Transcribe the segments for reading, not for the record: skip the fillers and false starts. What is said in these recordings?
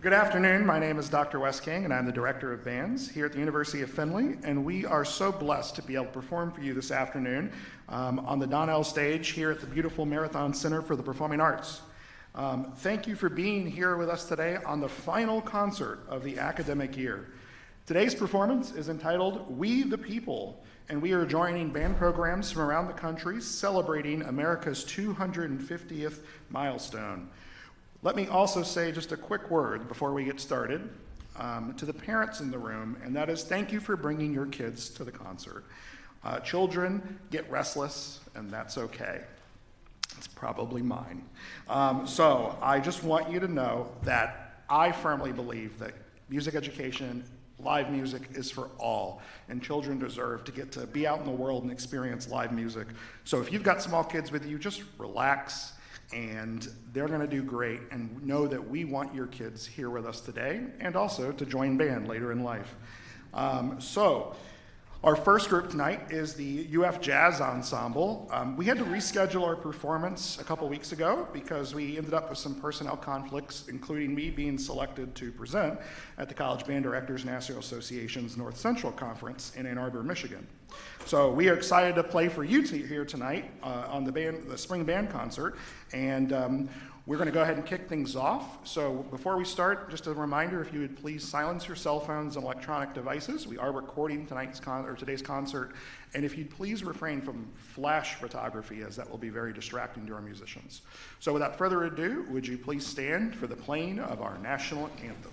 Good afternoon. My name is Dr. Wes King, and I'm the Director of Bands here at the University of Findlay, and we are so blessed to be able to perform for you this afternoon on the Donnell stage here at the beautiful Marathon Center for the Performing Arts. Thank you for being here with us today on the final concert of the academic year. Today's performance is entitled We the People, and we are joining band programs from around the country celebrating America's 250th milestone. Let me also say just a quick word before we get started to the parents in the room, and that is thank you for bringing your kids to the concert. Children get restless, and that's okay. It's probably mine. So I just want you to know that I firmly believe that music education, live music is for all, and children deserve to get to be out in the world and experience live music. So if you've got small kids with you, just relax, and they're going to do great, and know that we want your kids here with us today and also to join band later in life. So our first group tonight is the UF Jazz Ensemble. We had to reschedule our performance a couple weeks ago because we ended up with some personnel conflicts, including me being selected to present at the College Band Directors National Association's North Central Conference in Ann Arbor, Michigan. So we are excited to play for you here tonight on the spring band concert, and we're going to go ahead and kick things off. So before we start, just a reminder, if you would please silence your cell phones and electronic devices. We are recording today's concert, and if you'd please refrain from flash photography, as that will be very distracting to our musicians. So without further ado, would you please stand for the playing of our national anthem.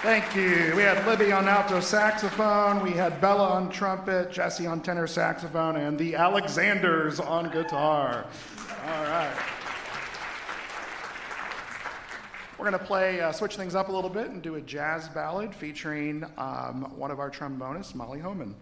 Thank you. We had Libby on alto saxophone, we had Bella on trumpet, Jesse on tenor saxophone, and the Alexanders on guitar. All right. We're going to play, switch things up a little bit and do a jazz ballad featuring one of our trombonists, Molly Homan.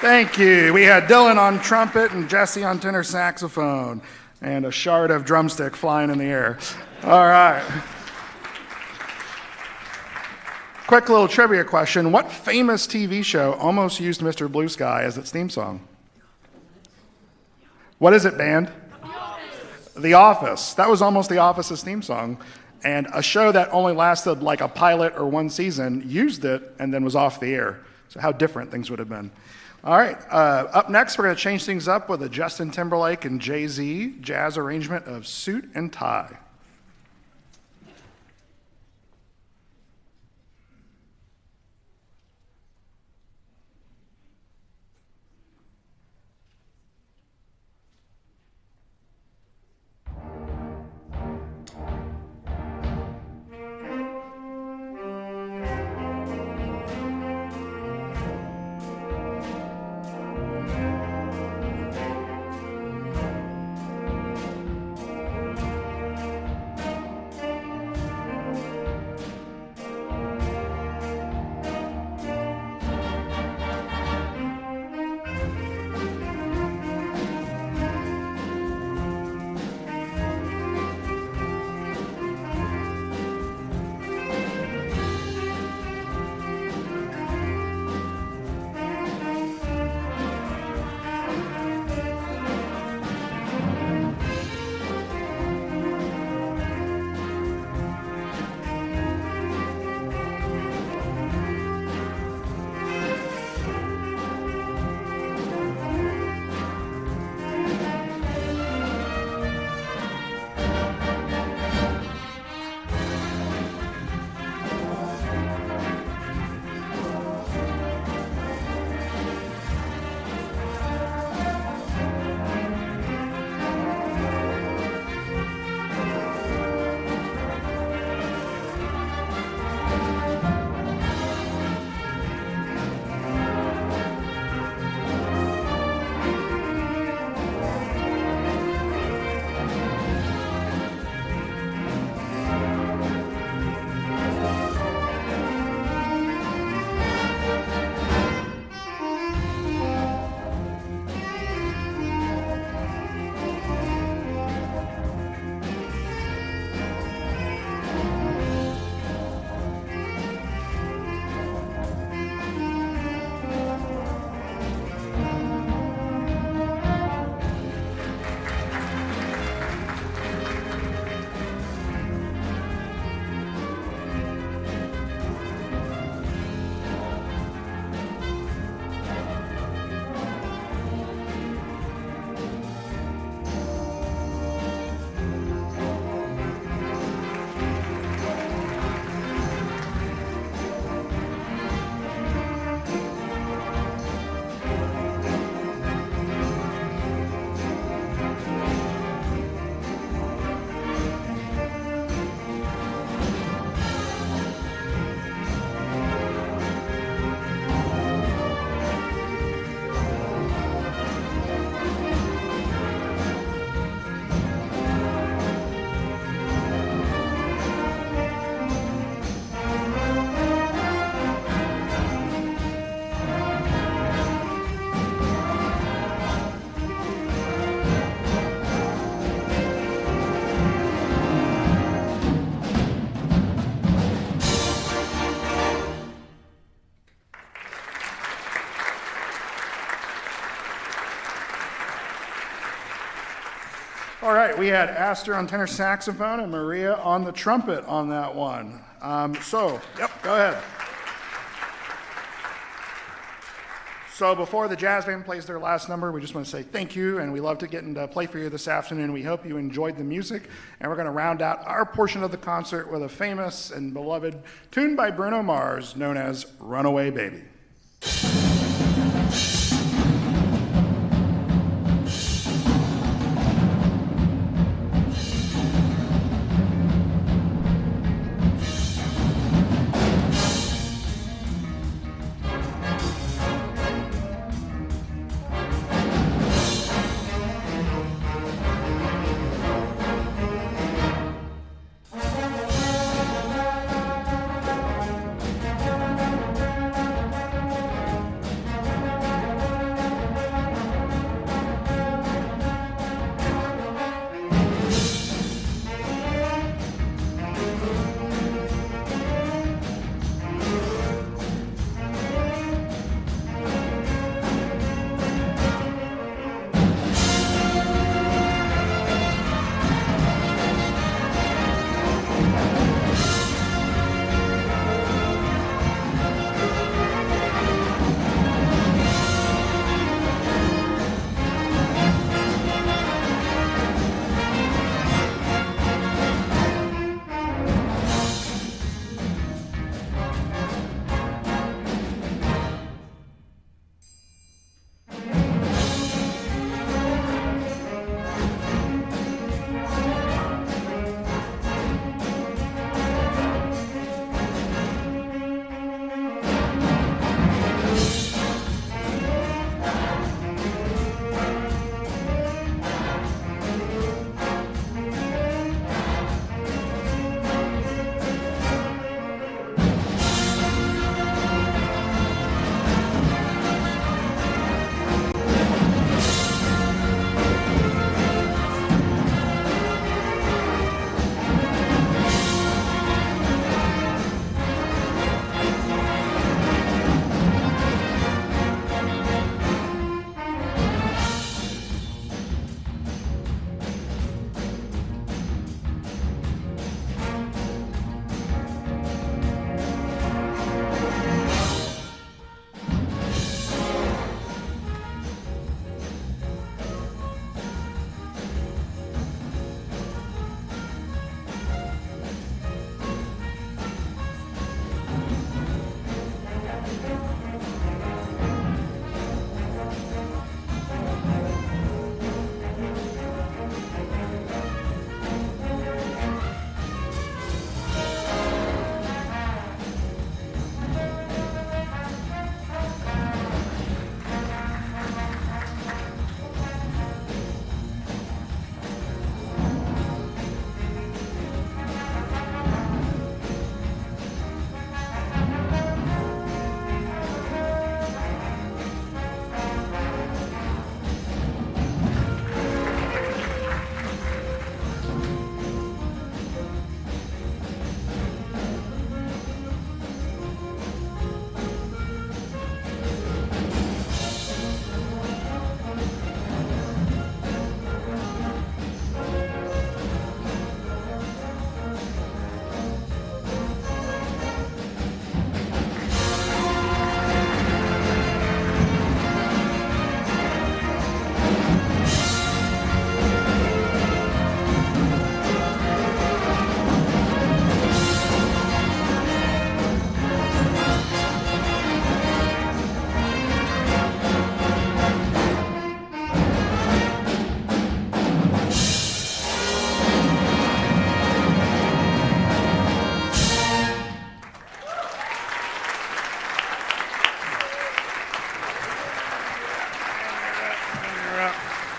Thank you. We had Dylan on trumpet and Jesse on tenor saxophone and a shard of drumstick flying in the air. All right. Quick little trivia question. What famous TV show almost used Mr. Blue Sky as its theme song? What is it, band? The Office. That was almost The Office's theme song. And a show that only lasted like a pilot or one season used it and then was off the air. So how different things would have been. All right, up next, we're going to change things up with a Justin Timberlake and Jay-Z jazz arrangement of Suit and Tie. All right, we had Astor on tenor saxophone and Maria on the trumpet on that one. Go ahead. So before the jazz band plays their last number, we just want to say thank you, and we love to get into play for you this afternoon. We hope you enjoyed the music, and we're going to round out our portion of the concert with a famous and beloved tune by Bruno Mars known as Runaway Baby.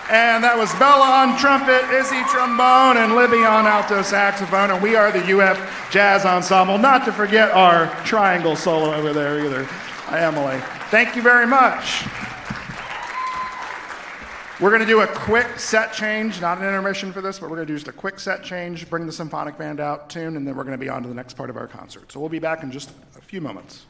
And that was Bella on trumpet, Izzy trombone, and Libby on alto saxophone. And we are the UF Jazz Ensemble, not to forget our triangle solo over there either, Emily. Thank you very much. We're going to do a quick set change, not an intermission for this, but we're going to do just a quick set change, bring the symphonic band out, tune, and then we're going to be on to the next part of our concert. So we'll be back in just a few moments.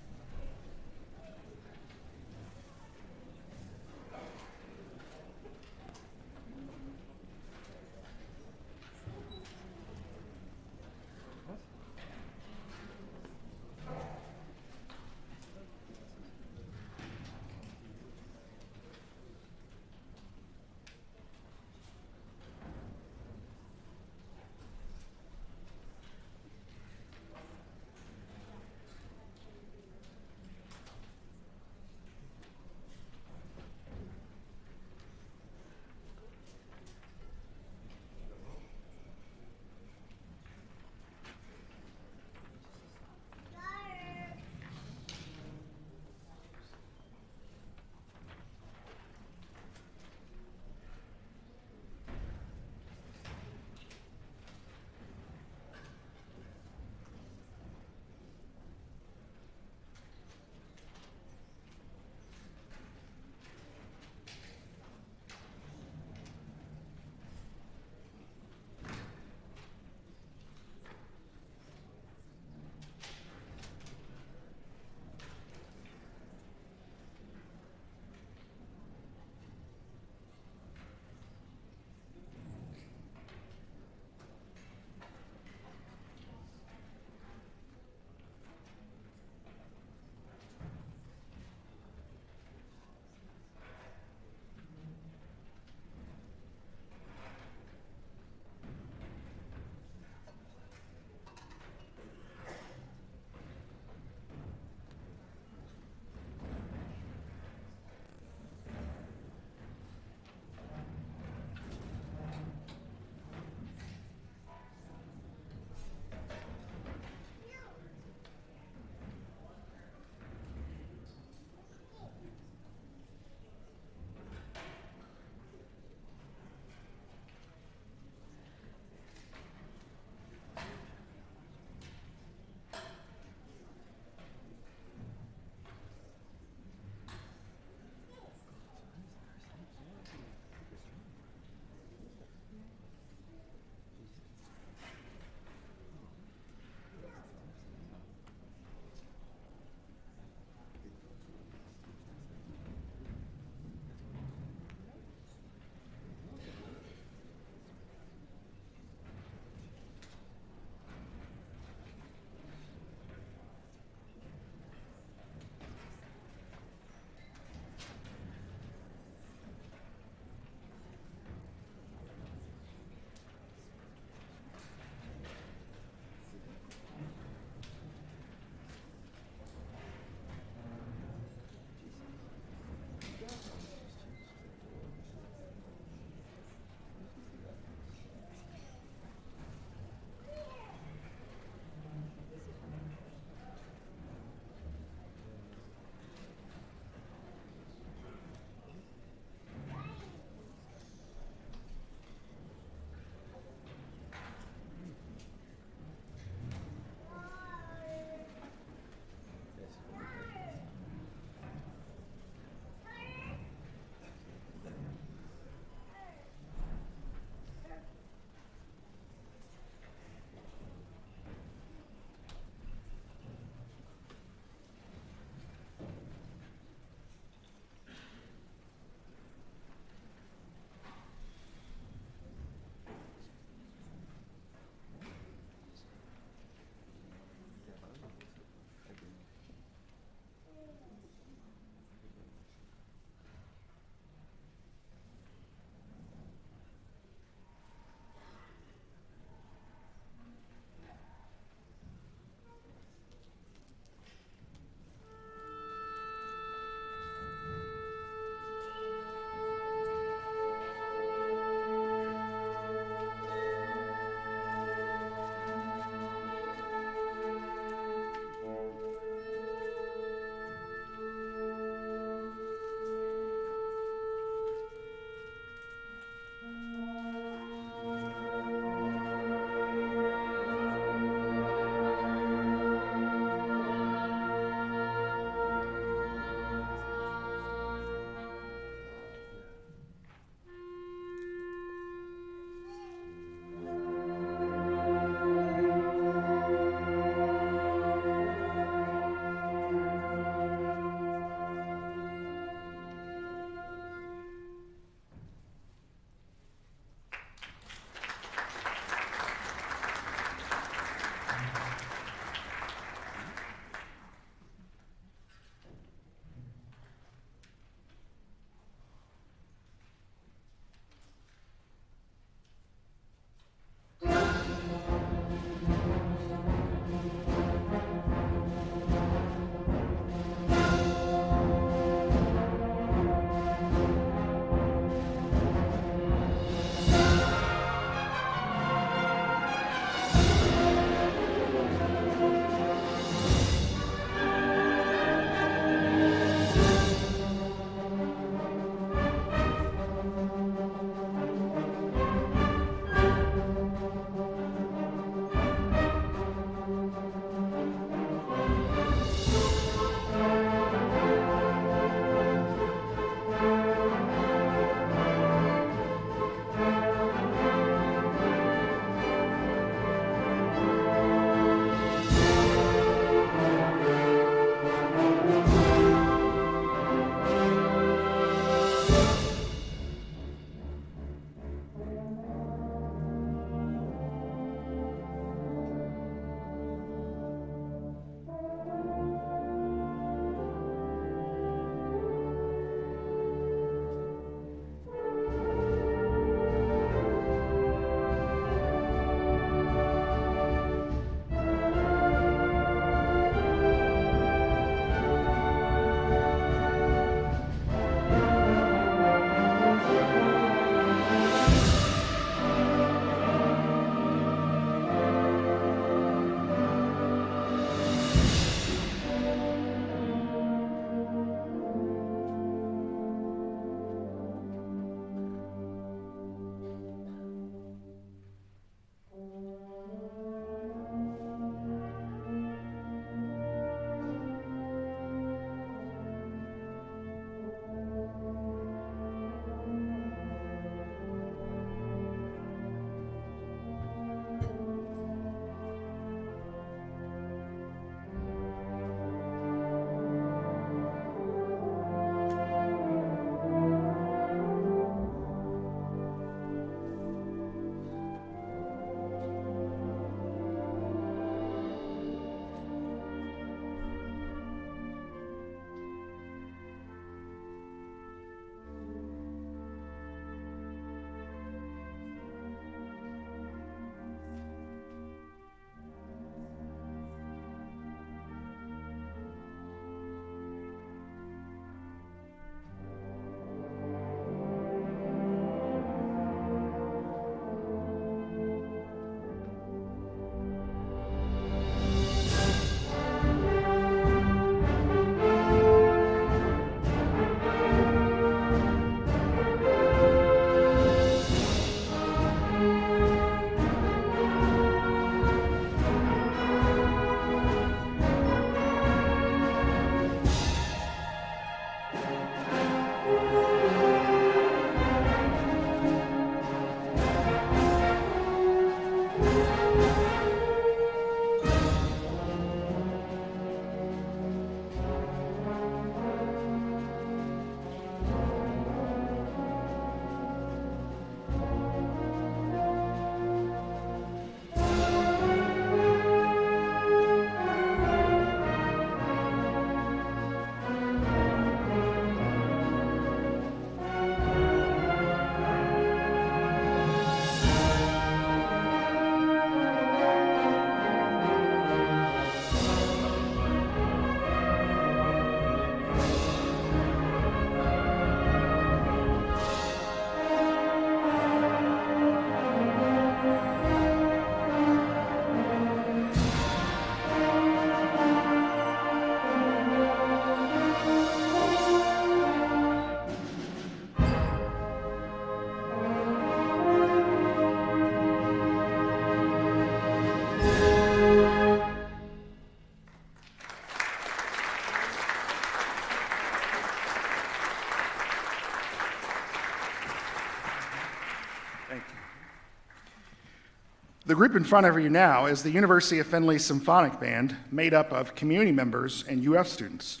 The group in front of you now is the University of Findlay Symphonic Band, made up of community members and UF students.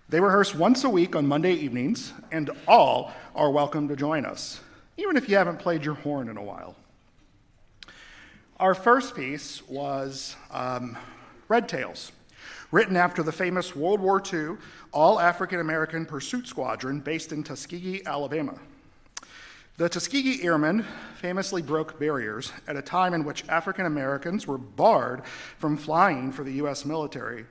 They rehearse once a week on Monday evenings, and all are welcome to join us, even if you haven't played your horn in a while. Our first piece was Red Tails, written after the famous World War II All-African-American Pursuit Squadron based in Tuskegee, Alabama. The Tuskegee Airmen famously broke barriers at a time in which African Americans were barred from flying for the U.S. military,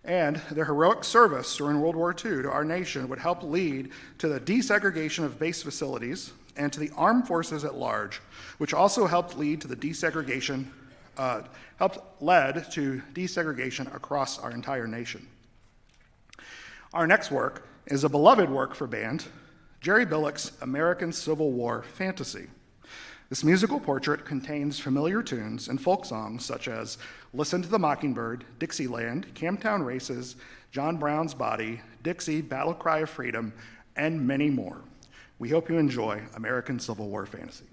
and their heroic service during World War II to our nation would help lead to the desegregation of base facilities and to the armed forces at large, which also helped lead to the desegregation across our entire nation. Our next work is a beloved work for band, Jerry Billick's American Civil War Fantasy. This musical portrait contains familiar tunes and folk songs such as Listen to the Mockingbird, Dixieland, Camptown Races, John Brown's Body, Dixie, Battle Cry of Freedom, and many more. We hope you enjoy American Civil War Fantasy.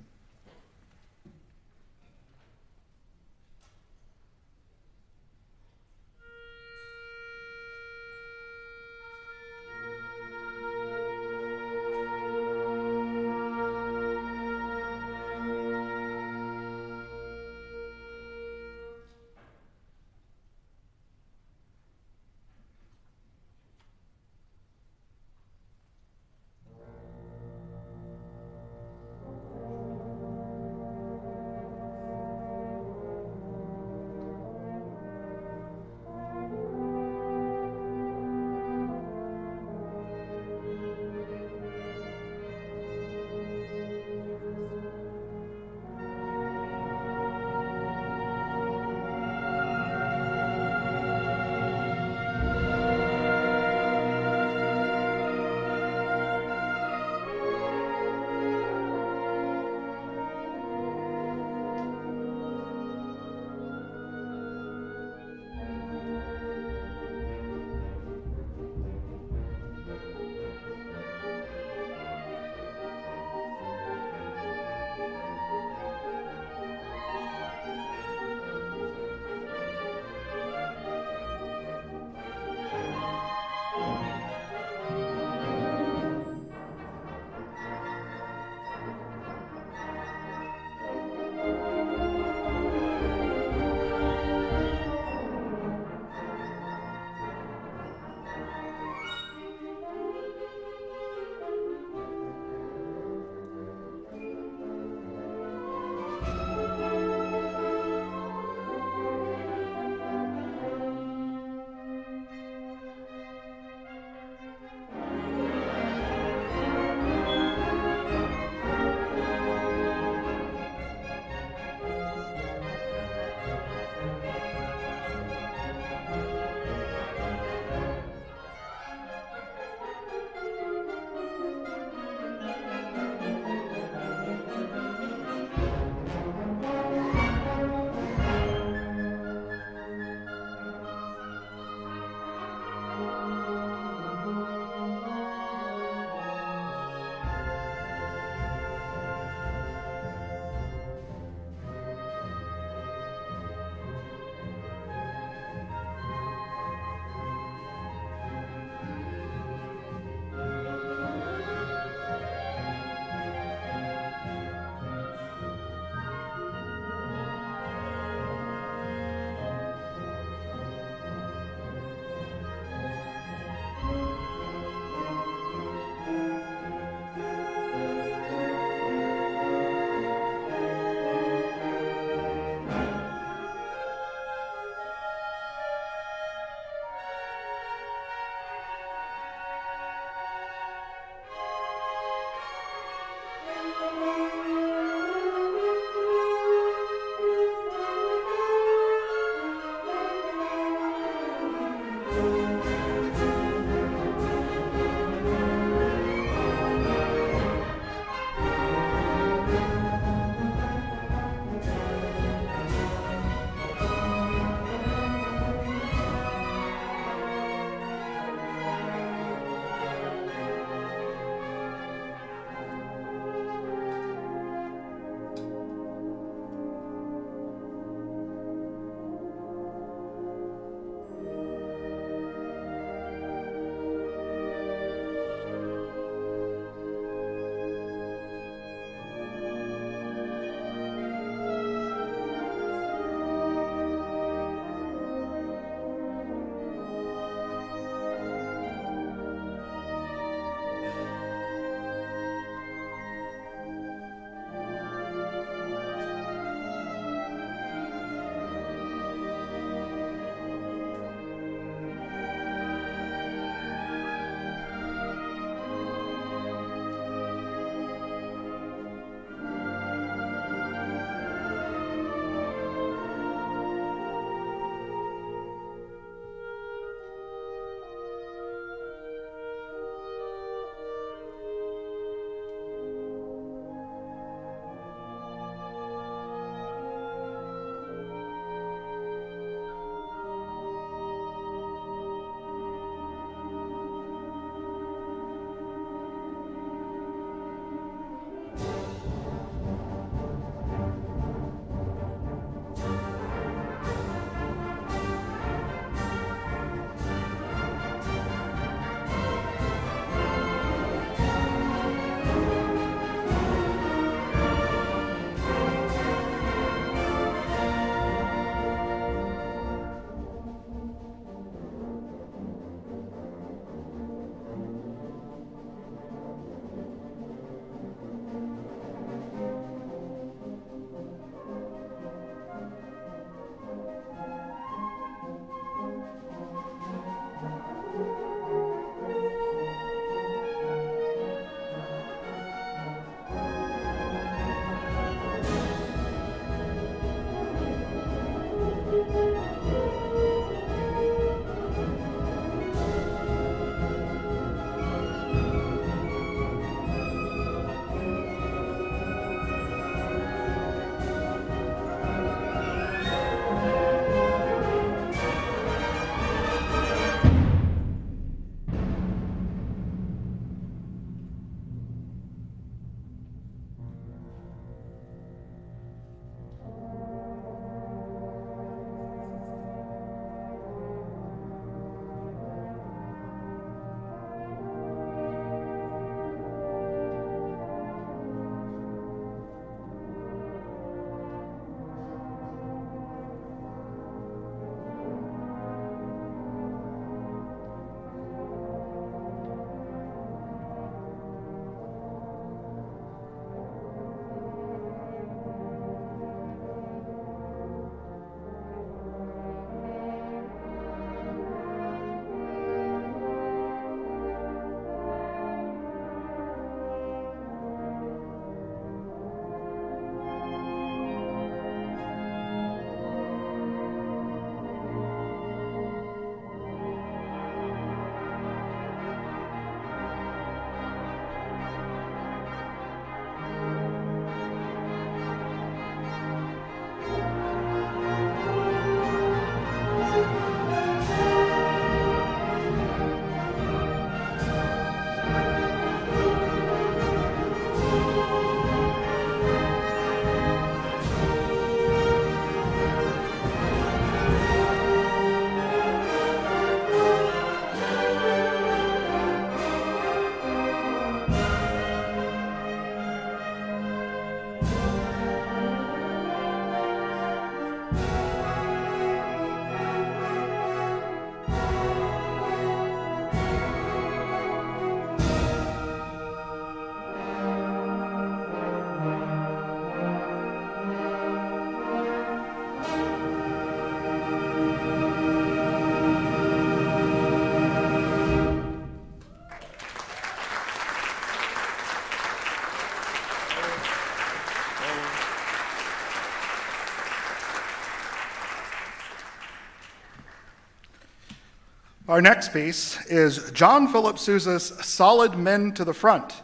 Our next piece is John Philip Sousa's Solid Men to the Front,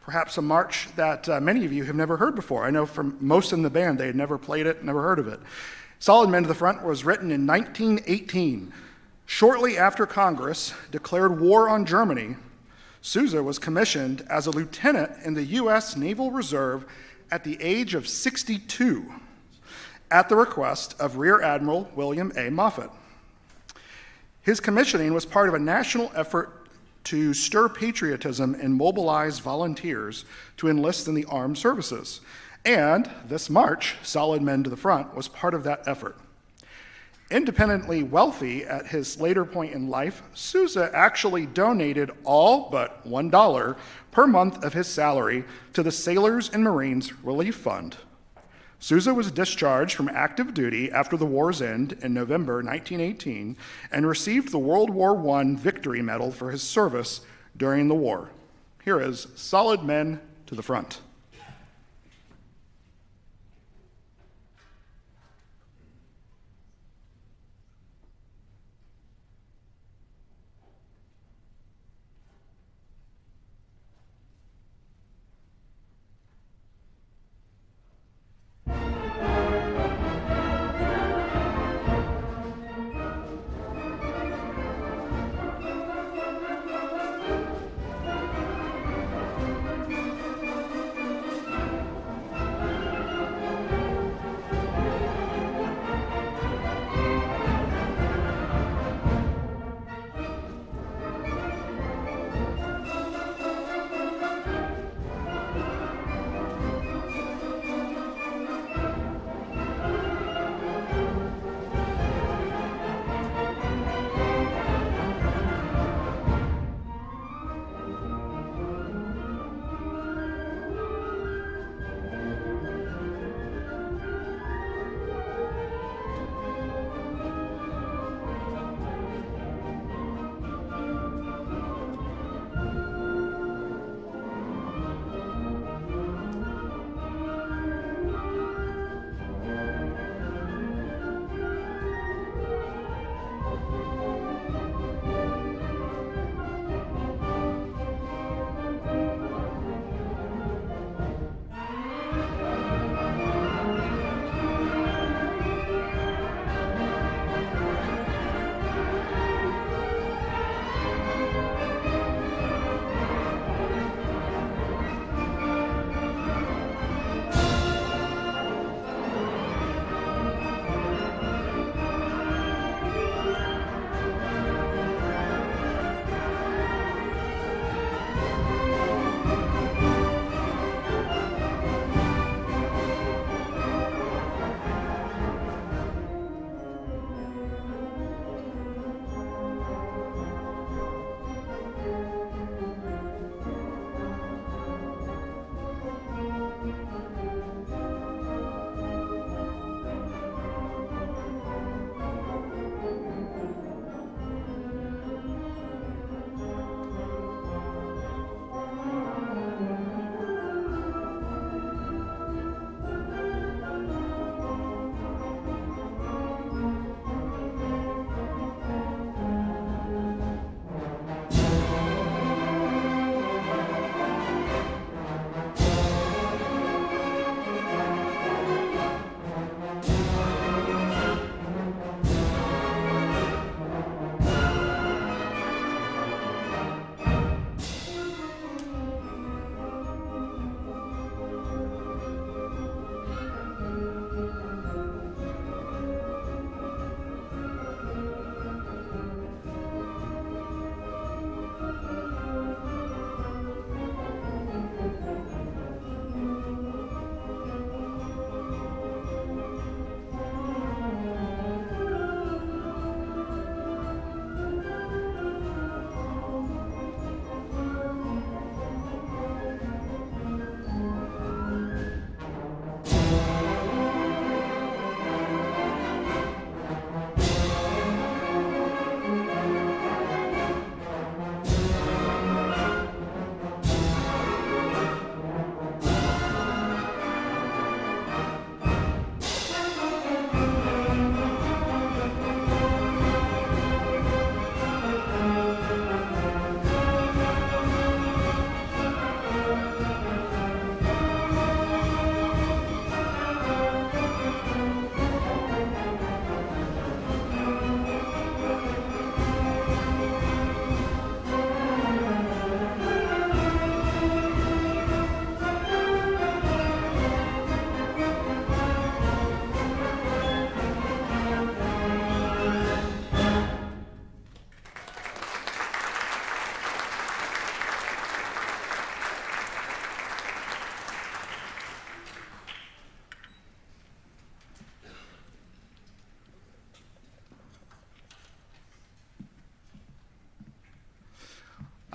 perhaps a march that many of you have never heard before. I know from most in the band, they had never played it, never heard of it. Solid Men to the Front was written in 1918. Shortly after Congress declared war on Germany, Sousa was commissioned as a lieutenant in the U.S. Naval Reserve at the age of 62, at the request of Rear Admiral William A. Moffett. His commissioning was part of a national effort to stir patriotism and mobilize volunteers to enlist in the armed services. And this march, Solid Men to the Front, was part of that effort. Independently wealthy at his later point in life, Sousa actually donated all but $1 per month of his salary to the Sailors and Marines Relief Fund. Sousa was discharged from active duty after the war's end in November 1918 and received the World War I Victory Medal for his service during the war. Here is Solid Men to the Front.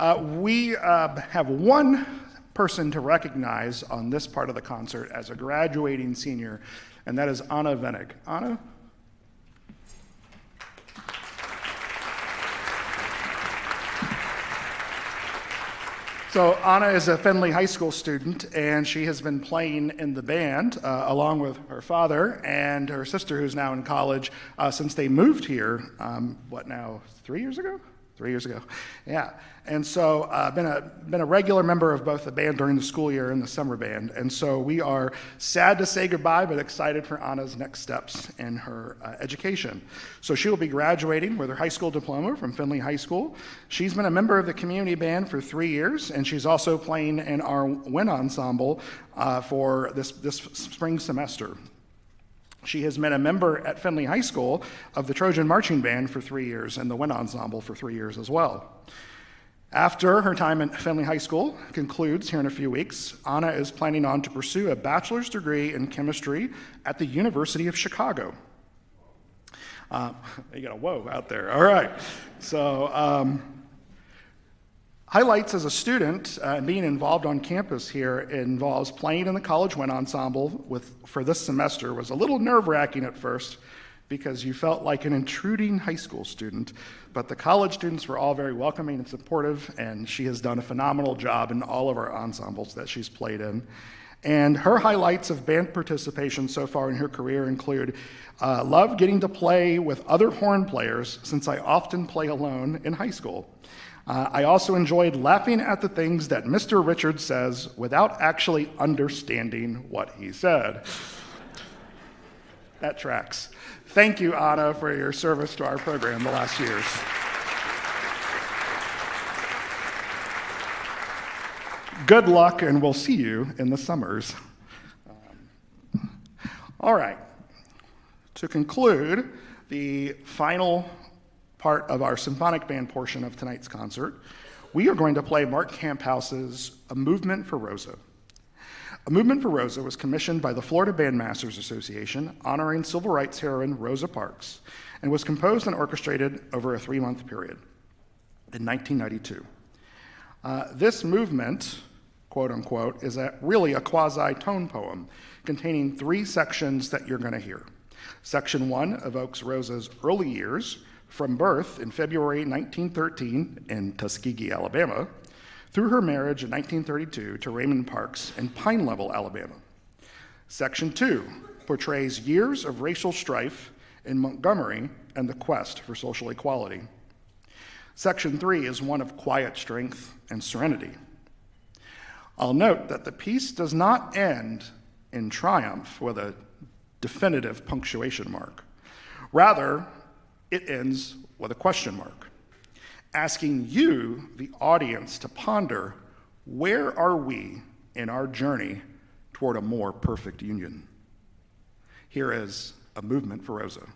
We have one person to recognize on this part of the concert as a graduating senior, and that is Anna Venig. Anna? So Anna is a Findlay High School student, and she has been playing in the band along with her father and her sister, who's now in college, since they moved here, 3 years ago? 3 years ago, yeah. And so been a regular member of both the band during the school year and the summer band. And so we are sad to say goodbye, but excited for Anna's next steps in her education. So she will be graduating with her high school diploma from Findlay High School. She's been a member of the community band for 3 years, and she's also playing in our wind ensemble for this spring semester. She has been a member at Findlay High School of the Trojan Marching Band for 3 years and the wind ensemble for 3 years as well. After her time at Findlay High School concludes here in a few weeks, Anna is planning on to pursue a bachelor's degree in chemistry at the University of Chicago. You got a whoa out there. All right. So highlights as a student being involved on campus here involves playing in the college wind ensemble for this semester. Was a little nerve-wracking at first because you felt like an intruding high school student, but the college students were all very welcoming and supportive, and she has done a phenomenal job in all of our ensembles that she's played in. And her highlights of band participation so far in her career include love getting to play with other horn players since I often play alone in high school. I also enjoyed laughing at the things that Mr. Richards says without actually understanding what he said. That tracks. Thank you, Anna, for your service to our program the last years. Good luck, and we'll see you in the summers. All right. To conclude, the final part of our symphonic band portion of tonight's concert, we are going to play Mark Camphouse's A Movement for Rosa. A Movement for Rosa was commissioned by the Florida Bandmasters Association, honoring civil rights heroine Rosa Parks, and was composed and orchestrated over a 3-month period in 1992. This movement, quote unquote, is really a quasi-tone poem containing 3 sections that you're going to hear. Section 1 evokes Rosa's early years from birth in February 1913 in Tuskegee, Alabama, through her marriage in 1932 to Raymond Parks in Pine Level, Alabama. Section 2 portrays years of racial strife in Montgomery and the quest for social equality. Section 3 is one of quiet strength and serenity. I'll note that the piece does not end in triumph with a definitive punctuation mark. Rather, it ends with a question mark, asking you, the audience, to ponder, where are we in our journey toward a more perfect union? Here is A Movement for Rosa.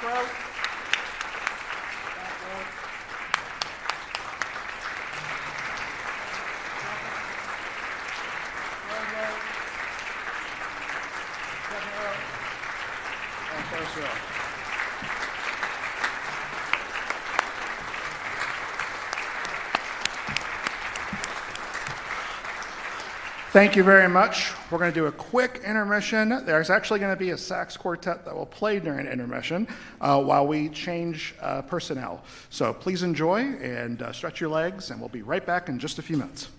Back row. Back row. Third row. Second row. And first row. Thank you very much. We're going to do a quick intermission. There's actually going to be a sax quartet that will play during intermission while we change personnel. So please enjoy and stretch your legs, and we'll be right back in just a few minutes.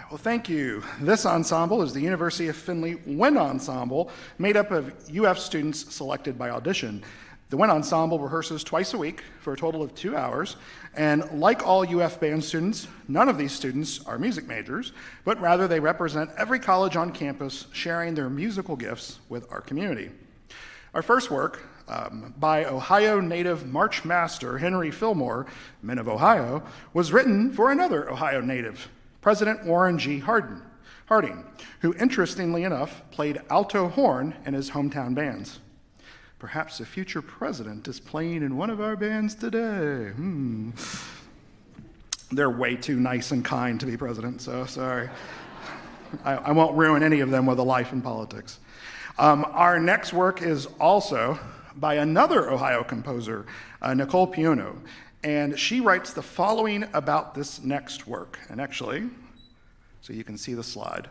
Well, thank you. This ensemble is the University of Findlay Wind Ensemble, made up of UF students selected by audition. The Wind Ensemble rehearses twice a week for a total of 2 hours, and like all UF band students, none of these students are music majors, but rather they represent every college on campus sharing their musical gifts with our community. Our first work, by Ohio native March master Henry Fillmore, Men of Ohio, was written for another Ohio native, President Warren G. Harding, who interestingly enough played alto horn in his hometown bands. Perhaps a future president is playing in one of our bands today. They're way too nice and kind to be president, so sorry. I won't ruin any of them with a life in politics. Our next work is also by another Ohio composer, Nicole Piono, and she writes the following about this next work. And actually, so you can see the slide.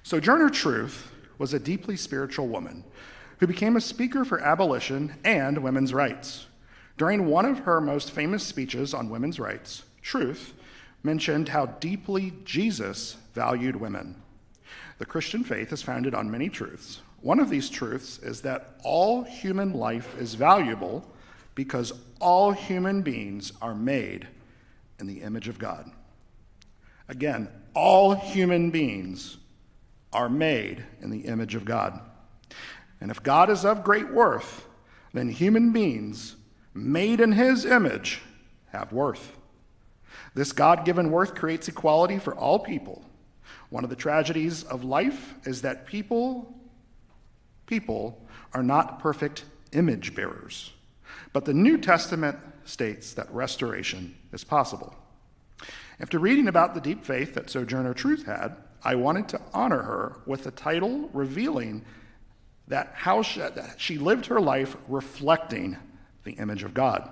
Sojourner Truth was a deeply spiritual woman who became a speaker for abolition and women's rights. During one of her most famous speeches on women's rights, Truth mentioned how deeply Jesus valued women. The Christian faith is founded on many truths. One of these truths is that all human life is valuable because all human beings are made in the image of God. Again, all human beings are made in the image of God. And if God is of great worth, then human beings made in his image have worth. This God-given worth creates equality for all people. One of the tragedies of life is that people are not perfect image bearers. But the New Testament states that restoration is possible. After reading about the deep faith that Sojourner Truth had, I wanted to honor her with a title revealing that how she lived her life reflecting the image of God.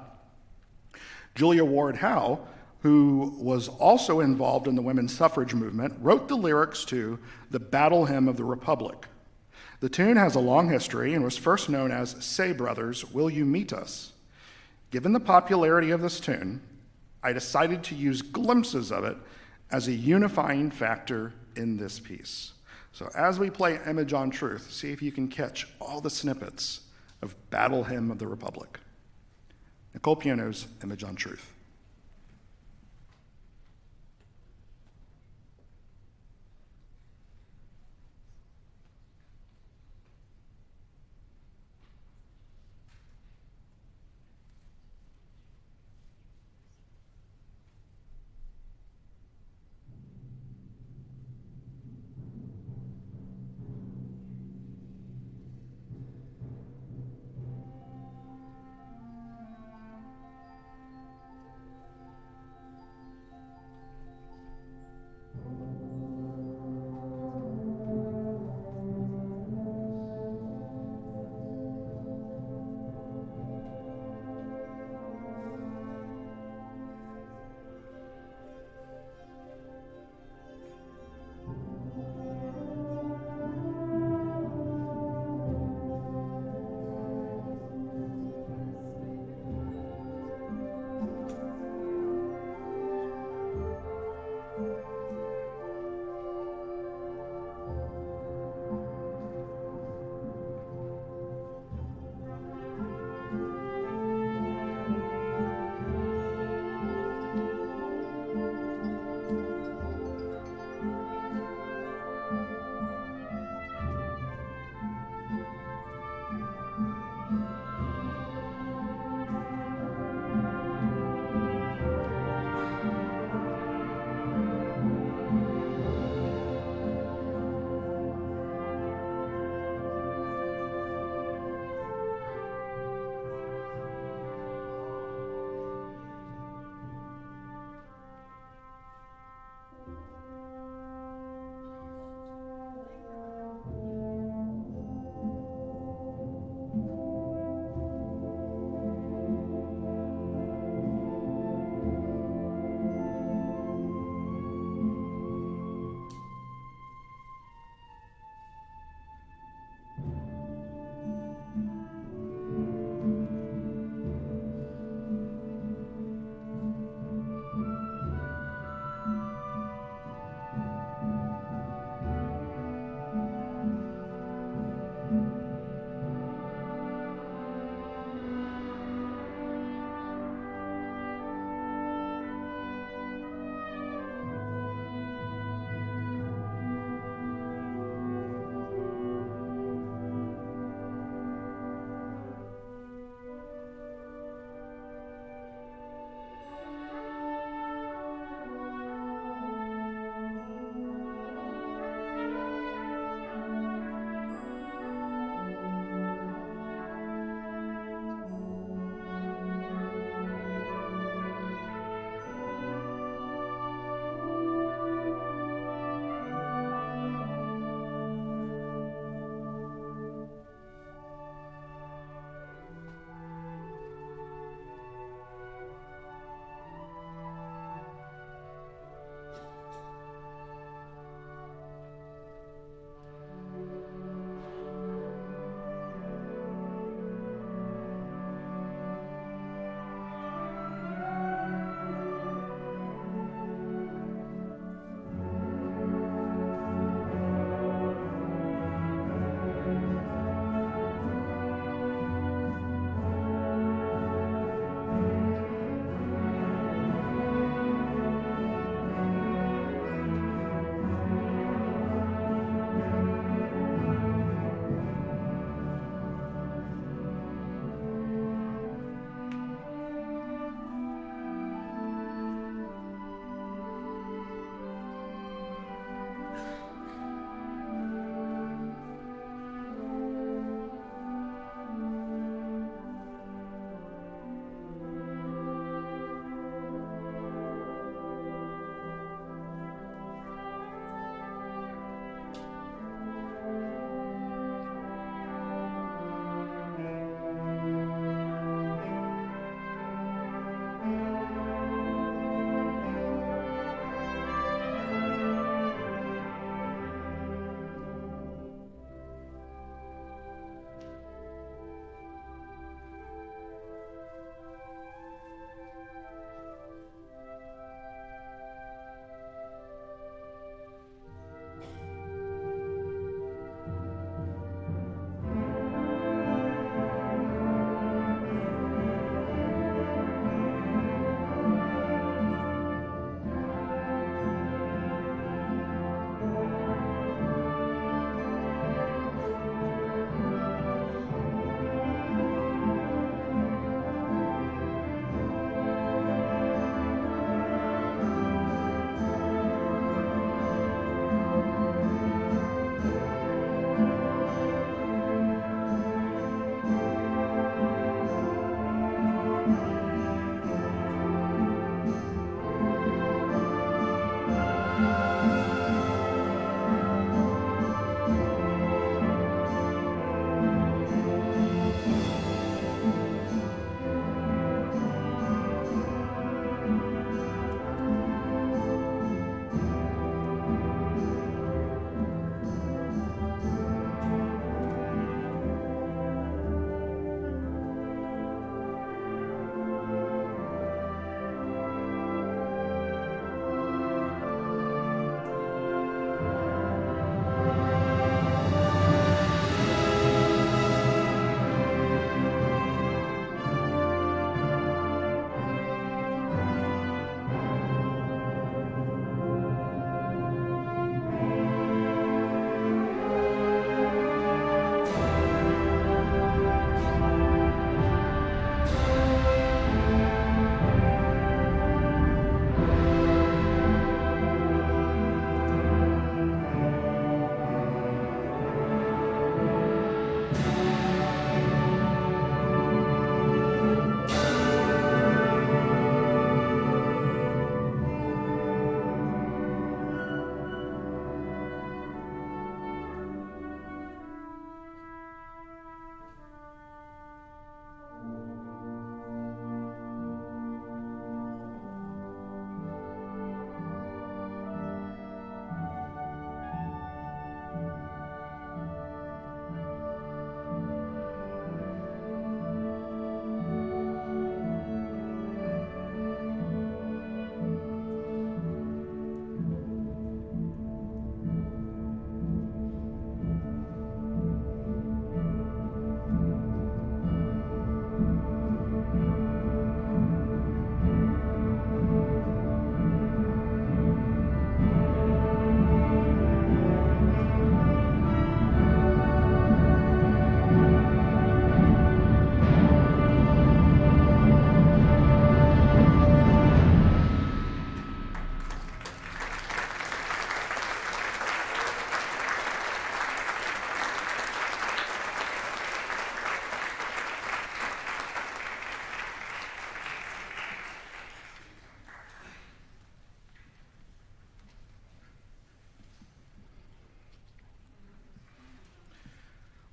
Julia Ward Howe, who was also involved in the women's suffrage movement, wrote the lyrics to the Battle Hymn of the Republic. The tune has a long history and was first known as Say Brothers, Will You Meet Us? Given the popularity of this tune, I decided to use glimpses of it as a unifying factor in this piece. So as we play Image on Truth, see if you can catch all the snippets of Battle Hymn of the Republic. Nicole Piono's Image on Truth.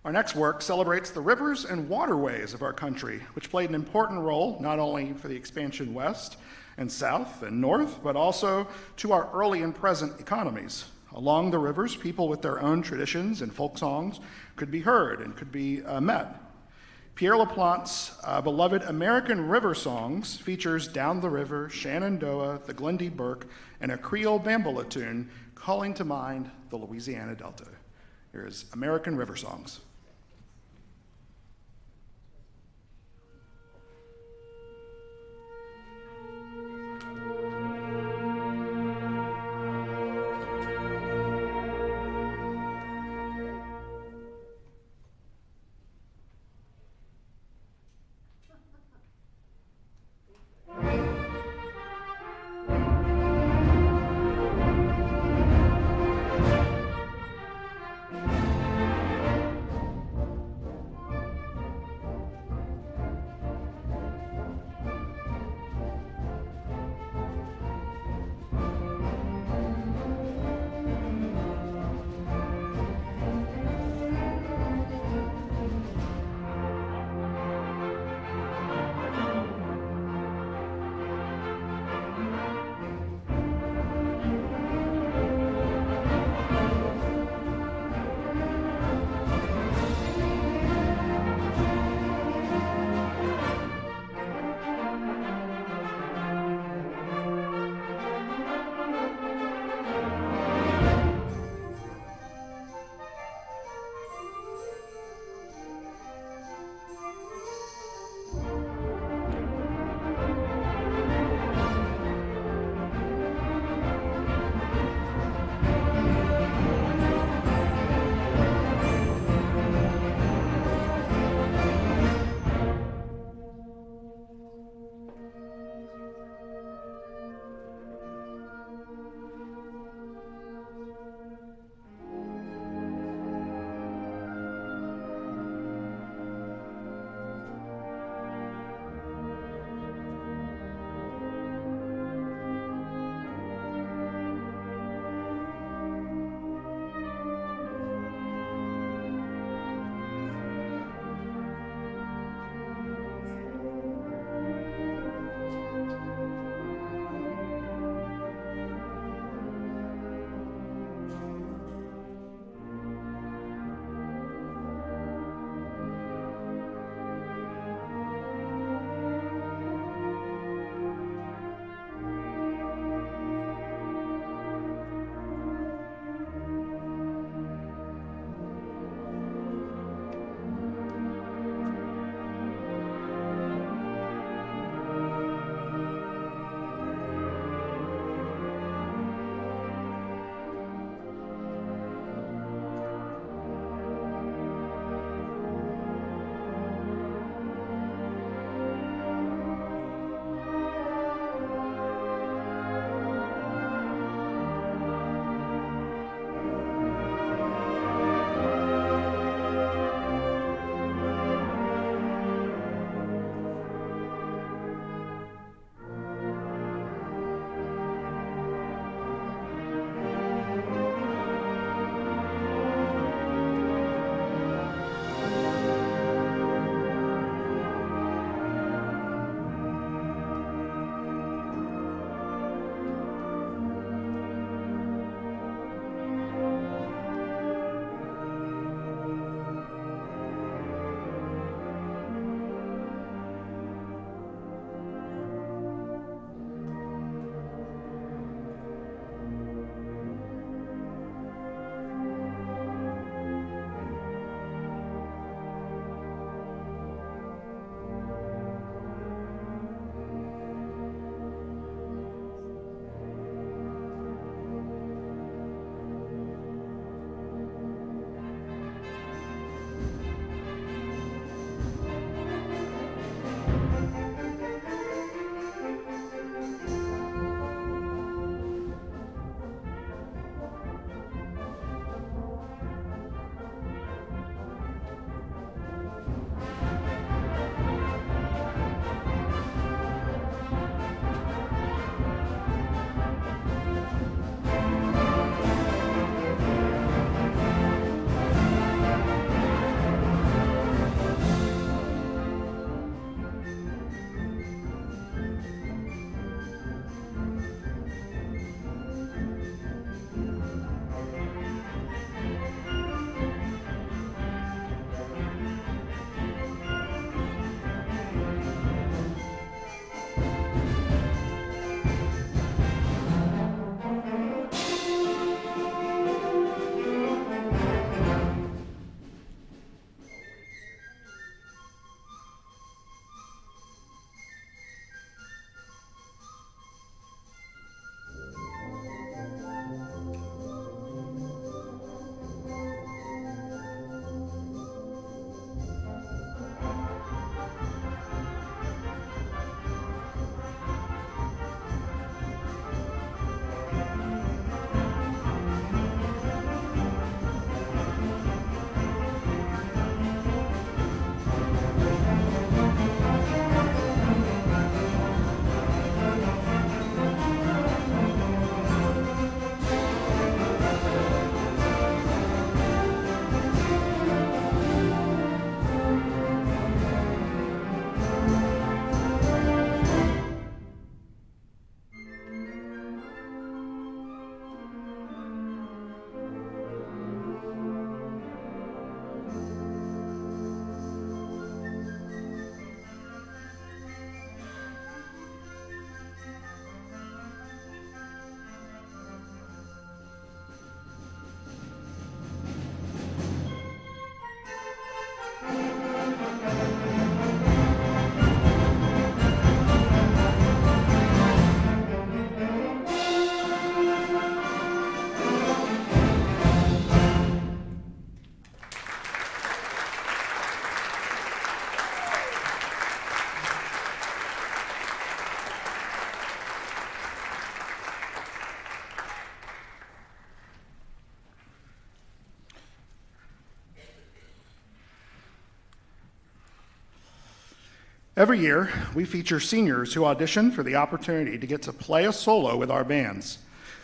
Our next work celebrates the rivers and waterways of our country, which played an important role not only for the expansion west and south and north, but also to our early and present economies. Along the rivers, people with their own traditions and folk songs could be heard and could be met. Pierre LaPlante's beloved American River Songs features Down the River, Shenandoah, the Glendy Burke, and a Creole bamboula tune calling to mind the Louisiana Delta. Here is American River Songs. Every year, we feature seniors who audition for the opportunity to get to play a solo with our bands.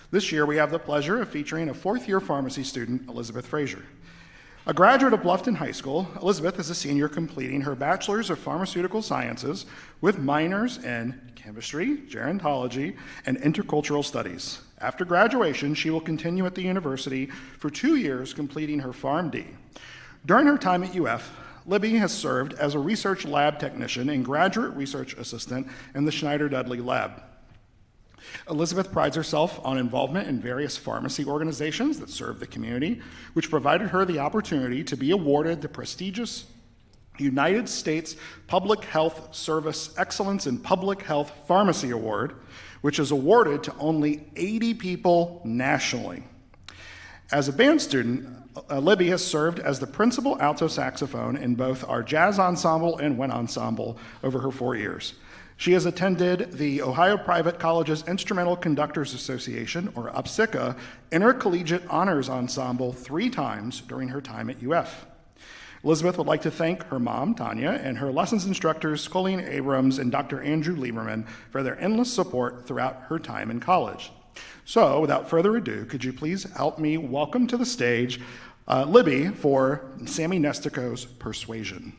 This year, we have the pleasure of featuring a fourth-year pharmacy student, Elizabeth Frazier. A graduate of Bluffton High School, Elizabeth is a senior completing her Bachelor's of Pharmaceutical Sciences with minors in chemistry, gerontology, and intercultural studies. After graduation, she will continue at the university for 2 years, completing her PharmD. During her time at UF, Libby has served as a research lab technician and graduate research assistant in the Schneider-Dudley lab. Elizabeth prides herself on involvement in various pharmacy organizations that serve the community, which provided her the opportunity to be awarded the prestigious United States Public Health Service Excellence in Public Health Pharmacy Award, which is awarded to only 80 people nationally. As a band student, Libby has served as the principal alto saxophone in both our jazz ensemble and wind ensemble over her 4 years. She has attended the Ohio Private Colleges Instrumental Conductors Association, or UPSICA, Intercollegiate Honors Ensemble 3 times during her time at UF. Elizabeth would like to thank her mom, Tanya, and her lessons instructors, Colleen Abrams and Dr. Andrew Lieberman, for their endless support throughout her time in college. So, without further ado, could you please help me welcome to the stage Libby for Sammy Nestico's Persuasion.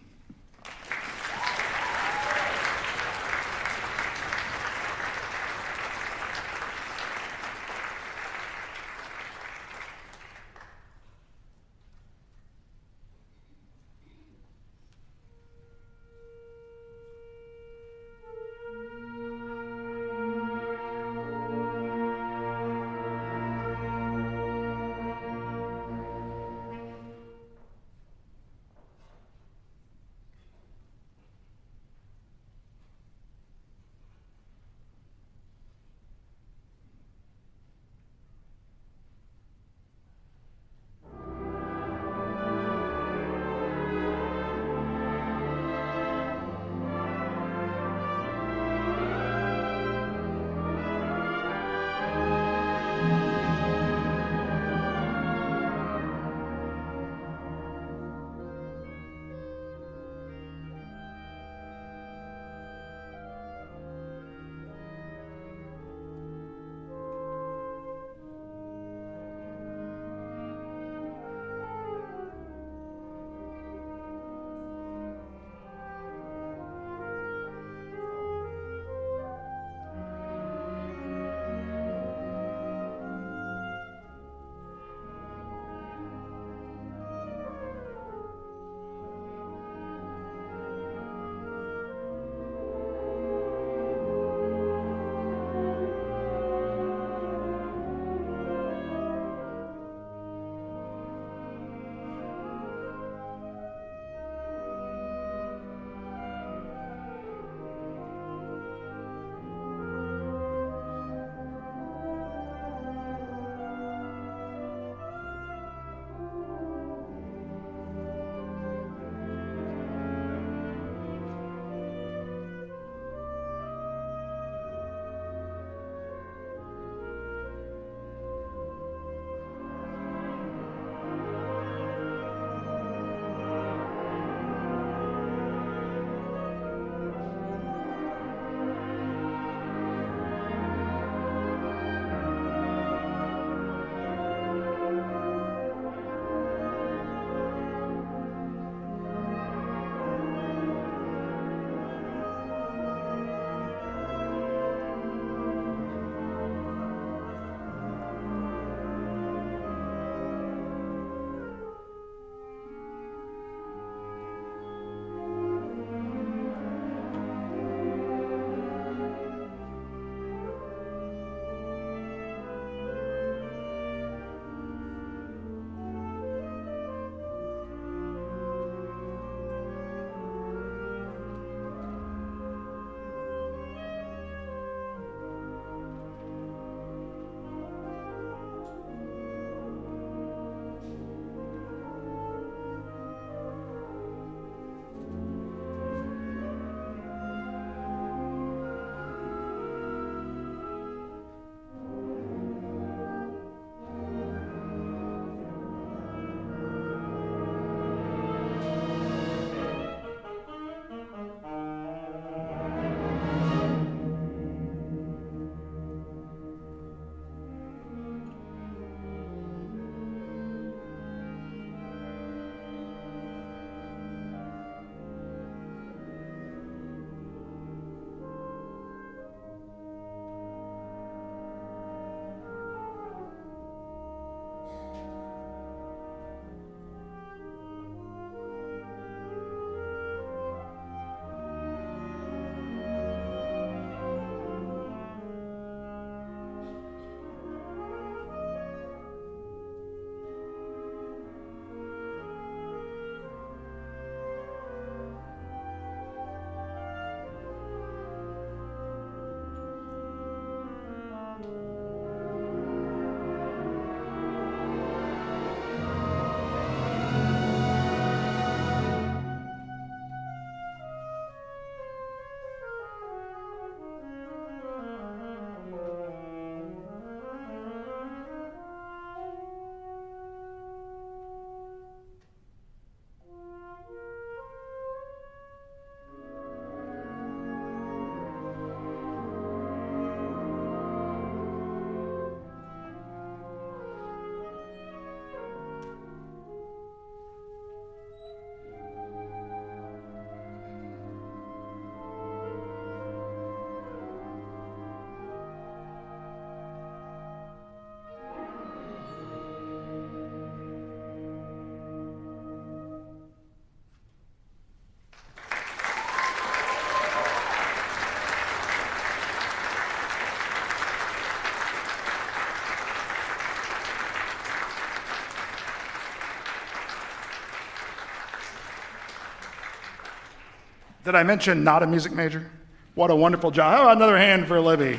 Did I mention not a music major? What a wonderful job. Oh, another hand for Libby.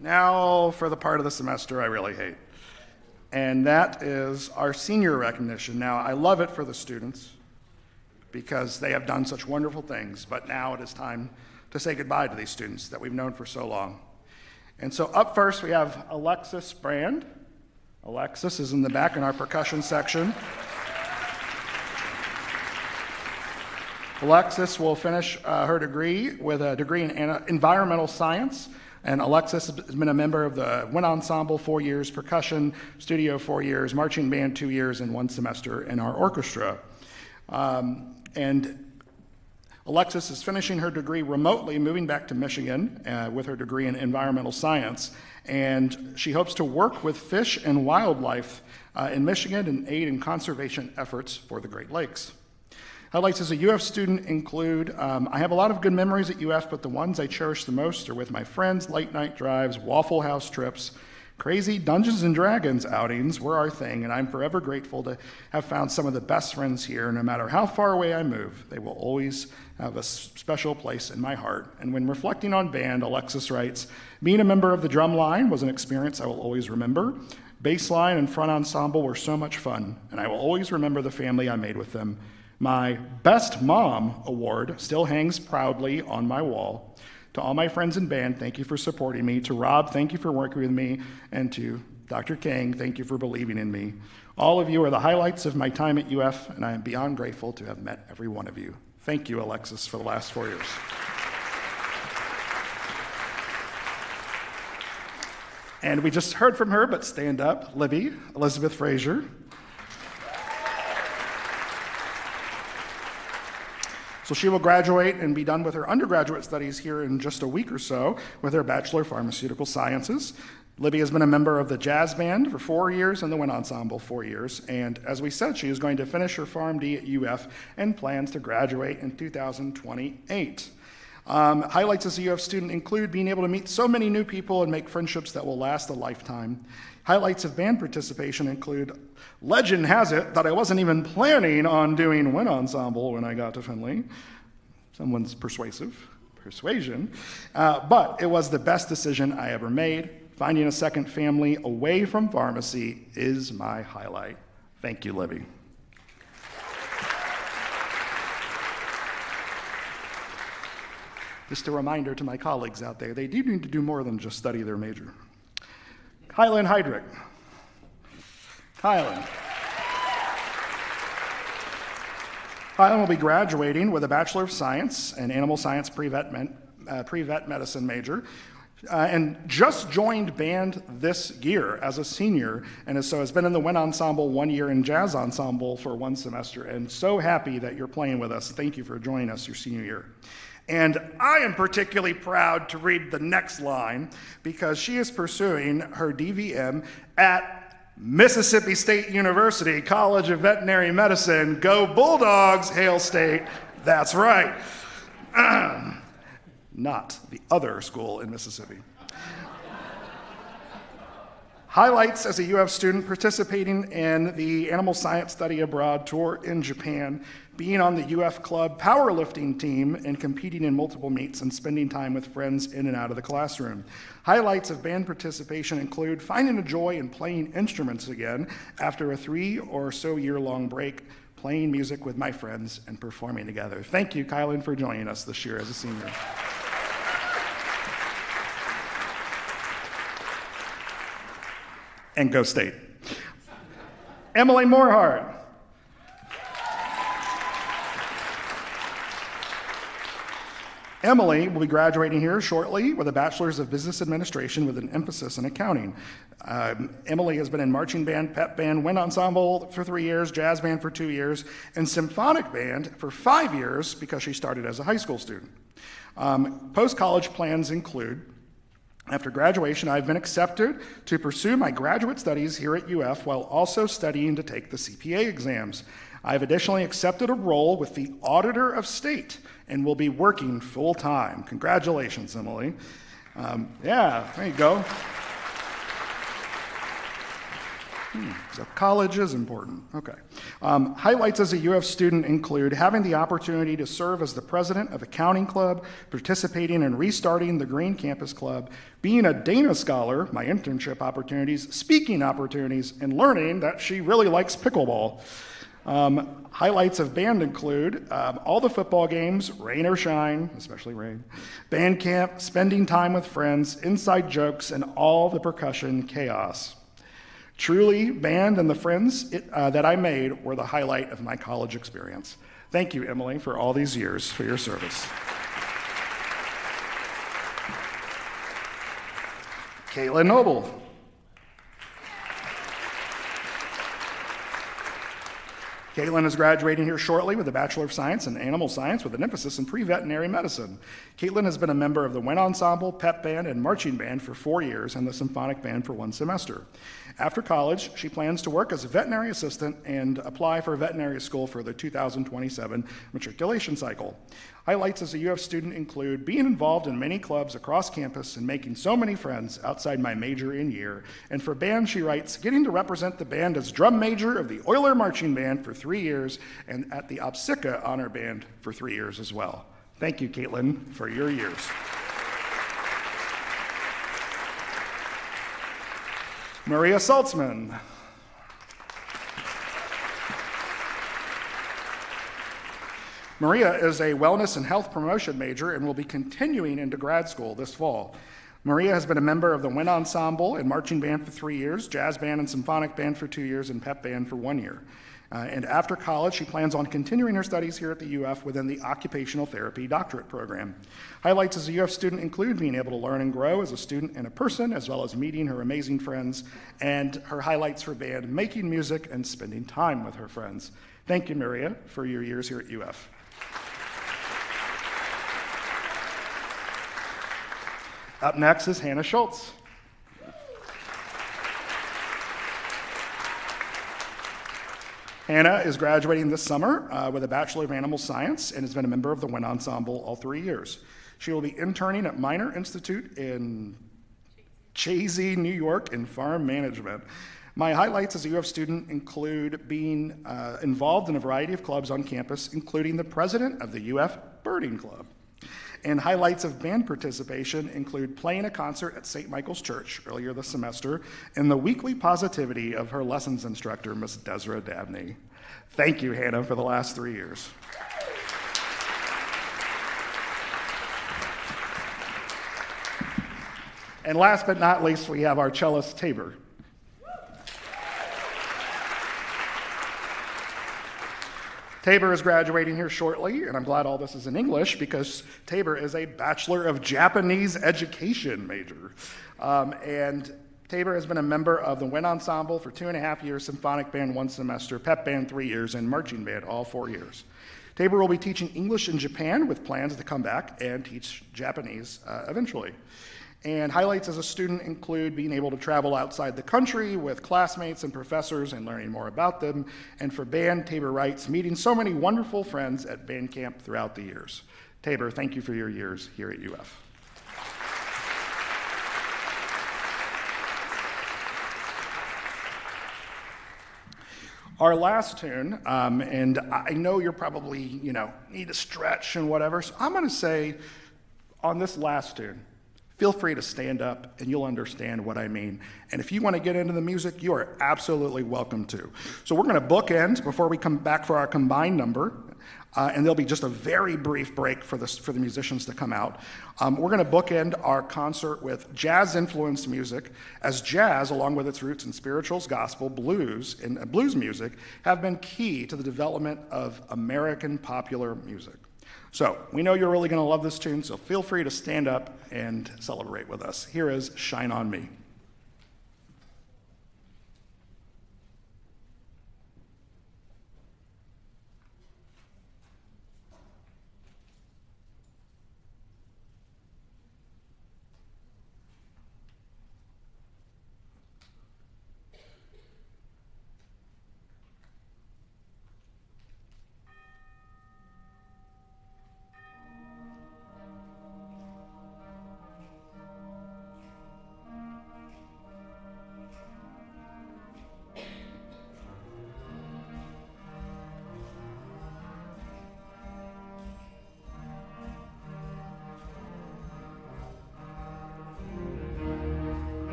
Now for the part of the semester I really hate, and that is our senior recognition. Now, I love it for the students because they have done such wonderful things, but now it is time to say goodbye to these students that we've known for so long. And so up first we have Alexis Brand. Alexis is in the back in our percussion section. Alexis will finish her degree with a degree in environmental science. And Alexis has been a member of the Wind Ensemble 4 years, percussion studio 4 years, marching band 2 years, and 1 semester in our orchestra. And Alexis is finishing her degree remotely, moving back to Michigan with her degree in environmental science. And she hopes to work with fish and wildlife in Michigan and aid in conservation efforts for the Great Lakes. Highlights as a UF student include, I have a lot of good memories at UF, but the ones I cherish the most are with my friends, late night drives, Waffle House trips, crazy Dungeons and Dragons outings were our thing, and I'm forever grateful to have found some of the best friends here. No matter how far away I move, they will always have a special place in my heart. And when reflecting on band, Alexis writes, being a member of the drum line was an experience I will always remember. Bass line and front ensemble were so much fun, and I will always remember the family I made with them. My Best Mom award still hangs proudly on my wall. To all my friends in band, thank you for supporting me. To Rob, thank you for working with me. And to Dr. King, thank you for believing in me. All of you are the highlights of my time at UF, and I am beyond grateful to have met every one of you. Thank you, Alexis, for the last 4 years. And we just heard from her, but stand up, Libby, Elizabeth Frazier. So she will graduate and be done with her undergraduate studies here in just a week or so with her Bachelor of Pharmaceutical Sciences. Libby has been a member of the jazz band for 4 years and the Wind Ensemble 4 years. And as we said, she is going to finish her PharmD at UF and plans to graduate in 2028. Highlights as a UF student include being able to meet so many new people and make friendships that will last a lifetime. Highlights of band participation include, legend has it that I wasn't even planning on doing Wind Ensemble when I got to Findlay. Someone's persuasion. But it was the best decision I ever made. Finding a second family away from pharmacy is my highlight. Thank you, Libby. Just a reminder to my colleagues out there, they do need to do more than just study their major. Highland Heydrich. Highland will be graduating with a Bachelor of Science and Animal Science pre-vet medicine major, and just joined band this year as a senior, and so has been in the Wind Ensemble 1 year and Jazz Ensemble for 1 semester, and so happy that you're playing with us. Thank you for joining us your senior year. And I am particularly proud to read the next line because she is pursuing her DVM at Mississippi State University College of Veterinary Medicine. Go Bulldogs, Hail State. That's right. Not the other school in Mississippi. Highlights as a UF student participating in the Animal Science Study Abroad tour in Japan, being on the UF Club powerlifting team and competing in multiple meets and spending time with friends in and out of the classroom. Highlights of band participation include finding a joy in playing instruments again after a 3 or so year-long break, playing music with my friends and performing together. Thank you, Kylan, for joining us this year as a senior. And go State. Emily Morehart. Emily will be graduating here shortly with a Bachelor's of Business Administration with an emphasis in accounting. Emily has been in marching band, pep band, Wind Ensemble for 3 years, jazz band for 2 years, and Symphonic band for 5 years because she started as a high school student. Post-college plans include, after graduation, I've been accepted to pursue my graduate studies here at UF while also studying to take the CPA exams. I've additionally accepted a role with the Auditor of State and will be working full-time. Congratulations, Emily. Yeah, there you go. So college is important. Okay. Highlights as a UF student include having the opportunity to serve as the president of Accounting Club, participating in restarting the Green Campus Club, being a Dana Scholar, my internship opportunities, speaking opportunities, and learning that she really likes pickleball. Highlights of band include all the football games, rain or shine, especially rain, band camp, spending time with friends, inside jokes, and all the percussion chaos. Truly, band and the friends that I made were the highlight of my college experience. Thank you, Emily, for all these years for your service. Caitlin Noble. Caitlin is graduating here shortly with a Bachelor of Science in Animal Science with an emphasis in pre-veterinary medicine. Caitlin has been a member of the Wind Ensemble, pep band, and marching band for 4 years and the Symphonic band for 1 semester. After college, she plans to work as a veterinary assistant and apply for veterinary school for the 2027 matriculation cycle. Highlights as a UF student include being involved in many clubs across campus and making so many friends outside my major in year. And for band, she writes, getting to represent the band as drum major of the Euler Marching Band for 3 years and at the Opsica Honor Band for 3 years as well. Thank you, Caitlin, for your years. Maria Saltzman. Maria is a wellness and health promotion major and will be continuing into grad school this fall. Maria has been a member of the Wind Ensemble and marching band for 3 years, jazz band and symphonic band for 2 years, and pep band for 1 year. And after college, she plans on continuing her studies here at the UF within the Occupational Therapy Doctorate Program. Highlights as a UF student include being able to learn and grow as a student and a person, as well as meeting her amazing friends, and her highlights for band, making music and spending time with her friends. Thank you, Maria, for your years here at UF. Up next is Hannah Schultz. Hannah is graduating this summer with a Bachelor of Animal Science and has been a member of the Wind Ensemble all 3 years. She will be interning at Minor Institute in Chazy, New York in farm management. My highlights as a UF student include being involved in a variety of clubs on campus, including the president of the UF Birding Club. And highlights of band participation include playing a concert at St. Michael's Church earlier this semester and the weekly positivity of her lessons instructor, Miss Desra Dabney. Thank you, Hannah, for the last 3 years. And last but not least, we have our cellist, Tabor. Tabor is graduating here shortly, and I'm glad all this is in English because Tabor is a Bachelor of Japanese Education major. And Tabor has been a member of the Wind Ensemble for 2.5 years, Symphonic Band 1 semester, Pep Band 3 years, and Marching Band all 4 years. Tabor will be teaching English in Japan with plans to come back and teach Japanese eventually. And highlights as a student include being able to travel outside the country with classmates and professors and learning more about them. And for band, Tabor writes, meeting so many wonderful friends at band camp throughout the years. Tabor, thank you for your years here at UF. Our last tune, and I know you're probably, need to stretch and whatever, so I'm gonna say on this last tune, feel free to stand up and you'll understand what I mean. And if you want to get into the music, you are absolutely welcome to. So we're going to bookend before we come back for our combined number. And there'll be just a very brief break for the musicians to come out. We're going to bookend our concert with jazz-influenced music, as jazz, along with its roots in spirituals, gospel, blues, and blues music, have been key to the development of American popular music. So, we know you're really going to love this tune, so feel free to stand up and celebrate with us. Here is Shine On Me.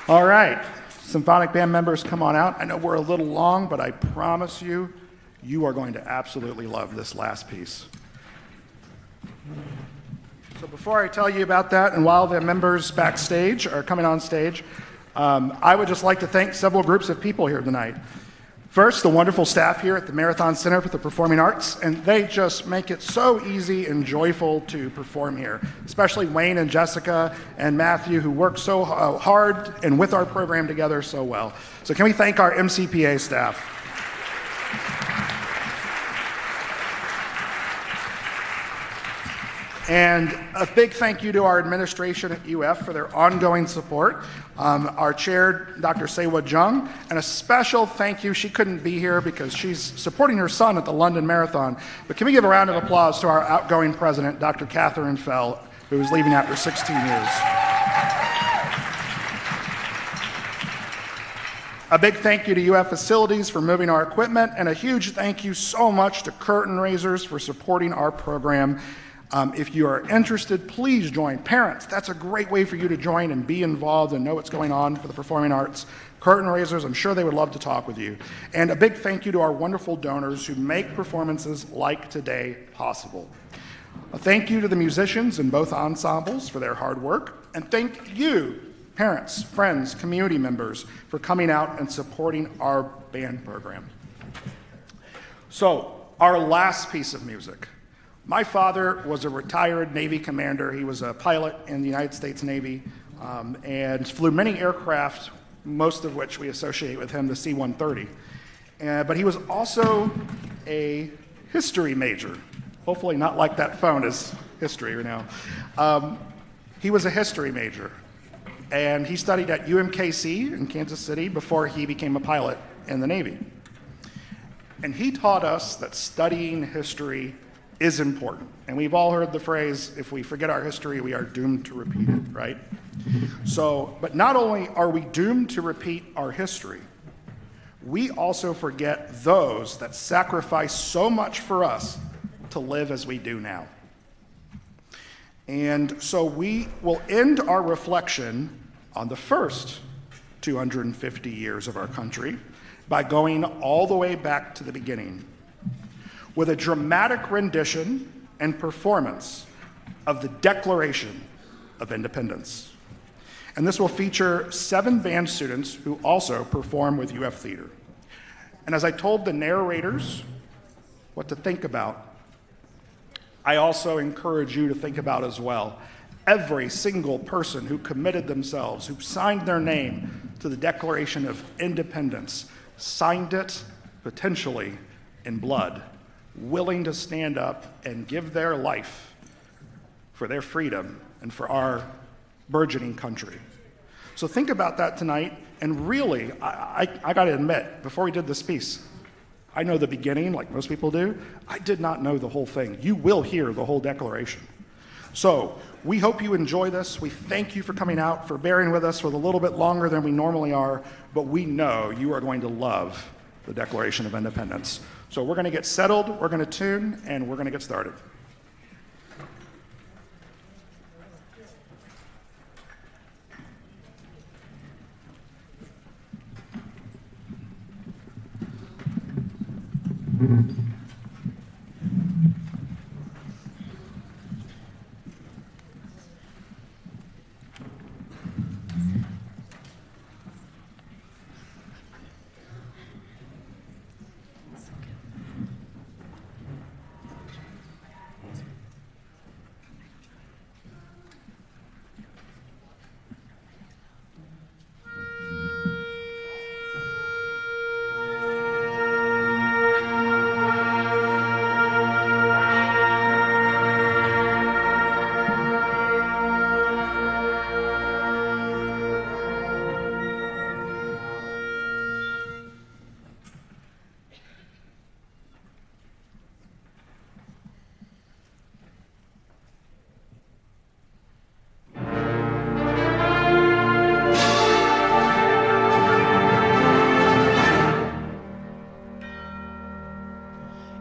All right, Symphonic band members, come on out. I know we're a little long, but I promise you, you are going to absolutely love this last piece. So before I tell you about that, and while the members backstage are coming on stage, I would just like to thank several groups of people here tonight. First, the wonderful staff here at the Marathon Center for the Performing Arts, and they just make it so easy and joyful to perform here, especially Wayne and Jessica and Matthew, who work so hard and with our program together so well. So can we thank our MCPA staff? And a big thank you to our administration at UF for their ongoing support. Our chair, Dr. Sewa Jung, and a special thank you. She couldn't be here because she's supporting her son at the London Marathon. But can we give a round of applause to our outgoing president, Dr. Catherine Fell, who is leaving after 16 years. A big thank you to UF Facilities for moving our equipment, and a huge thank you so much to Curtain Raisers for supporting our program. If you are interested, please join. Parents, that's a great way for you to join and be involved and know what's going on for the performing arts. Curtain Raisers, I'm sure they would love to talk with you. And a big thank you to our wonderful donors who make performances like today possible. A thank you to the musicians in both ensembles for their hard work. And thank you, parents, friends, community members, for coming out and supporting our band program. So, our last piece of music. My father was a retired Navy commander. He was a pilot in the United States Navy and flew many aircraft, most of which we associate with him, the C-130. But he was also a history major. Hopefully not like that phone is history right now. He was a history major, and he studied at UMKC in Kansas City before he became a pilot in the Navy. And he taught us that studying history is important. And we've all heard the phrase, if we forget our history, we are doomed to repeat it, right? So, but not only are we doomed to repeat our history, we also forget those that sacrifice so much for us to live as we do now. And so we will end our reflection on the first 250 years of our country by going all the way back to the beginning, with a dramatic rendition and performance of the Declaration of Independence. And this will feature 7 band students who also perform with UF Theater. And as I told the narrators what to think about, I also encourage you to think about as well. Every single person who committed themselves, who signed their name to the Declaration of Independence, signed it potentially in blood, willing to stand up and give their life for their freedom and for our burgeoning country. So think about that tonight, and really, I gotta admit, before we did this piece, I know the beginning, like most people do. I did not know the whole thing. You will hear the whole Declaration. So we hope you enjoy this. We thank you for coming out, for bearing with us for a little bit longer than we normally are, but we know you are going to love the Declaration of Independence. So we're going to get settled, we're going to tune, and we're going to get started.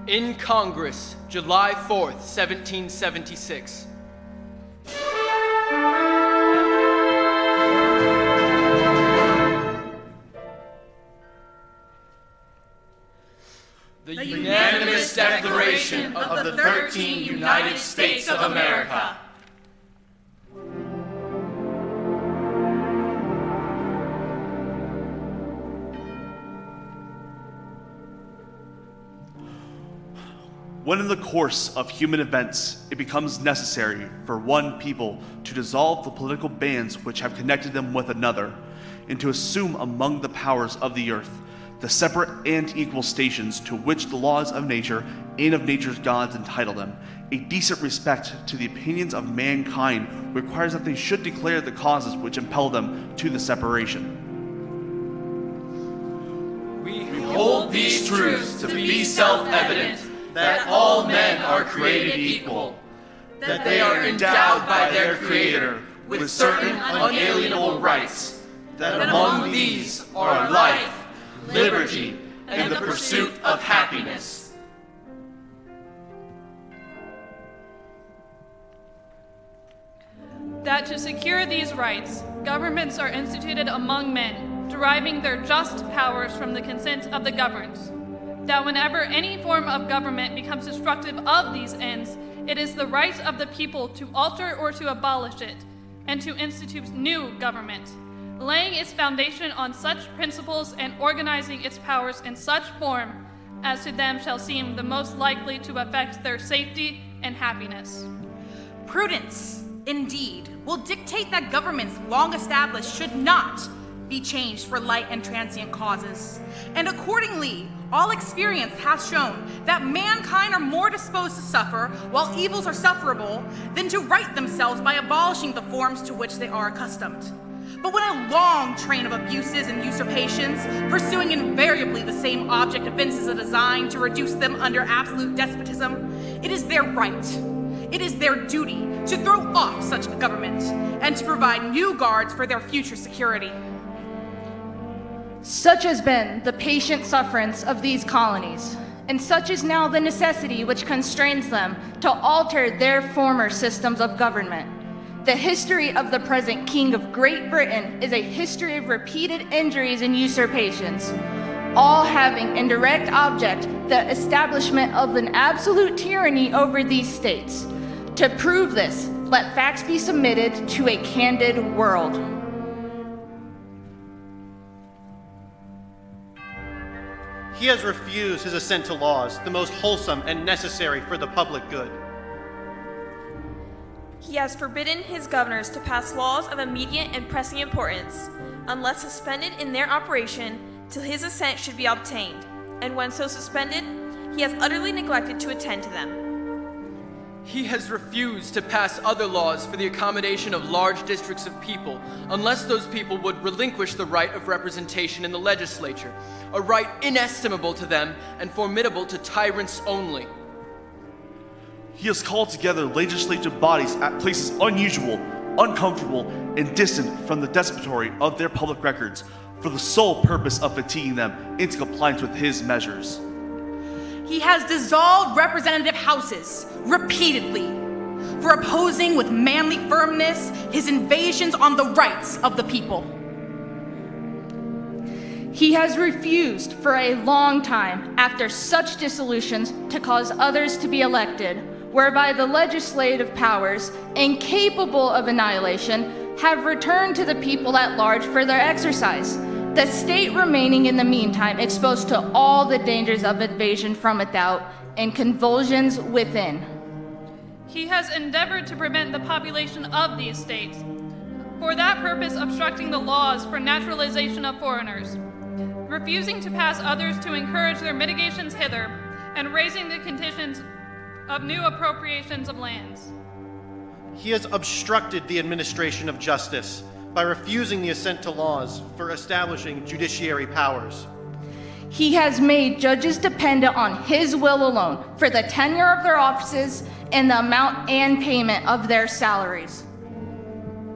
In Congress, July 4th, 1776. of the 13 United States of America. When in the course of human events it becomes necessary for one people to dissolve the political bands which have connected them with another, and to assume among the powers of the earth the separate and equal stations to which the laws of nature and of nature's gods entitle them, a decent respect to the opinions of mankind requires that they should declare the causes which impel them to the separation. We hold these truths to be self-evident, that all men are created equal, that they are endowed by their Creator with certain unalienable rights, that among these are life, liberty, and the pursuit of happiness. That to secure these rights, governments are instituted among men, deriving their just powers from the consent of the governed. That whenever any form of government becomes destructive of these ends, it is the right of the people to alter or to abolish it, and to institute new government, laying its foundation on such principles and organizing its powers in such form as to them shall seem the most likely to affect their safety and happiness. Prudence, indeed, will dictate that governments long established should not be changed for light and transient causes, and accordingly, all experience has shown that mankind are more disposed to suffer while evils are sufferable than to right themselves by abolishing the forms to which they are accustomed. But when a long train of abuses and usurpations, pursuing invariably the same object, evinces a design to reduce them under absolute despotism, it is their right, it is their duty to throw off such a government and to provide new guards for their future security. Such has been the patient sufferance of these colonies, and such is now the necessity which constrains them to alter their former systems of government. The history of the present King of Great Britain is a history of repeated injuries and usurpations, all having in direct object the establishment of an absolute tyranny over these states. To prove this, let facts be submitted to a candid world. He has refused his assent to laws, the most wholesome and necessary for the public good. He has forbidden his governors to pass laws of immediate and pressing importance, unless suspended in their operation till his assent should be obtained, and when so suspended, he has utterly neglected to attend to them. He has refused to pass other laws for the accommodation of large districts of people, unless those people would relinquish the right of representation in the legislature, a right inestimable to them and formidable to tyrants only. He has called together legislative bodies at places unusual, uncomfortable, and distant from the despotory of their public records, for the sole purpose of fatiguing them into compliance with his measures. He has dissolved representative houses repeatedly for opposing with manly firmness his invasions on the rights of the people. He has refused for a long time, after such dissolutions, to cause others to be elected, whereby the legislative powers, incapable of annihilation, have returned to the people at large for their exercise, the state remaining in the meantime exposed to all the dangers of invasion from without and convulsions within. He has endeavored to prevent the population of these states, for that purpose obstructing the laws for naturalization of foreigners, refusing to pass others to encourage their mitigations hither, and raising the conditions of new appropriations of lands. He has obstructed the administration of justice by refusing the assent to laws for establishing judiciary powers. He has made judges dependent on his will alone for the tenure of their offices and the amount and payment of their salaries.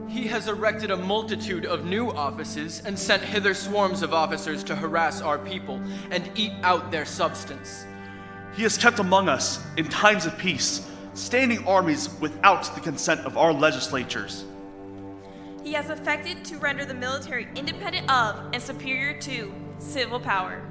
He has erected a multitude of new offices and sent hither swarms of officers to harass our people and eat out their substance. He has kept among us, in times of peace, standing armies without the consent of our legislatures. He has affected to render the military independent of and superior to civil power.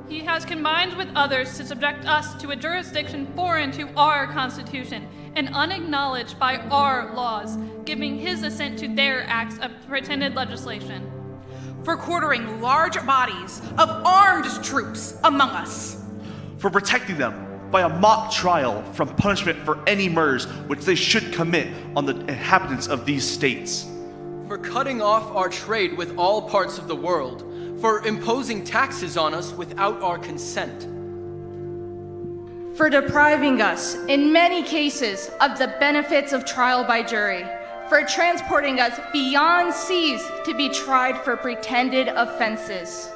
He has combined with others to subject us to a jurisdiction foreign to our Constitution and unacknowledged by our laws, giving his assent to their acts of pretended legislation. For quartering large bodies of armed troops among us. For protecting them by a mock trial from punishment for any murders which they should commit on the inhabitants of these states. For cutting off our trade with all parts of the world, for imposing taxes on us without our consent. For depriving us, in many cases, of the benefits of trial by jury. For transporting us beyond seas to be tried for pretended offenses.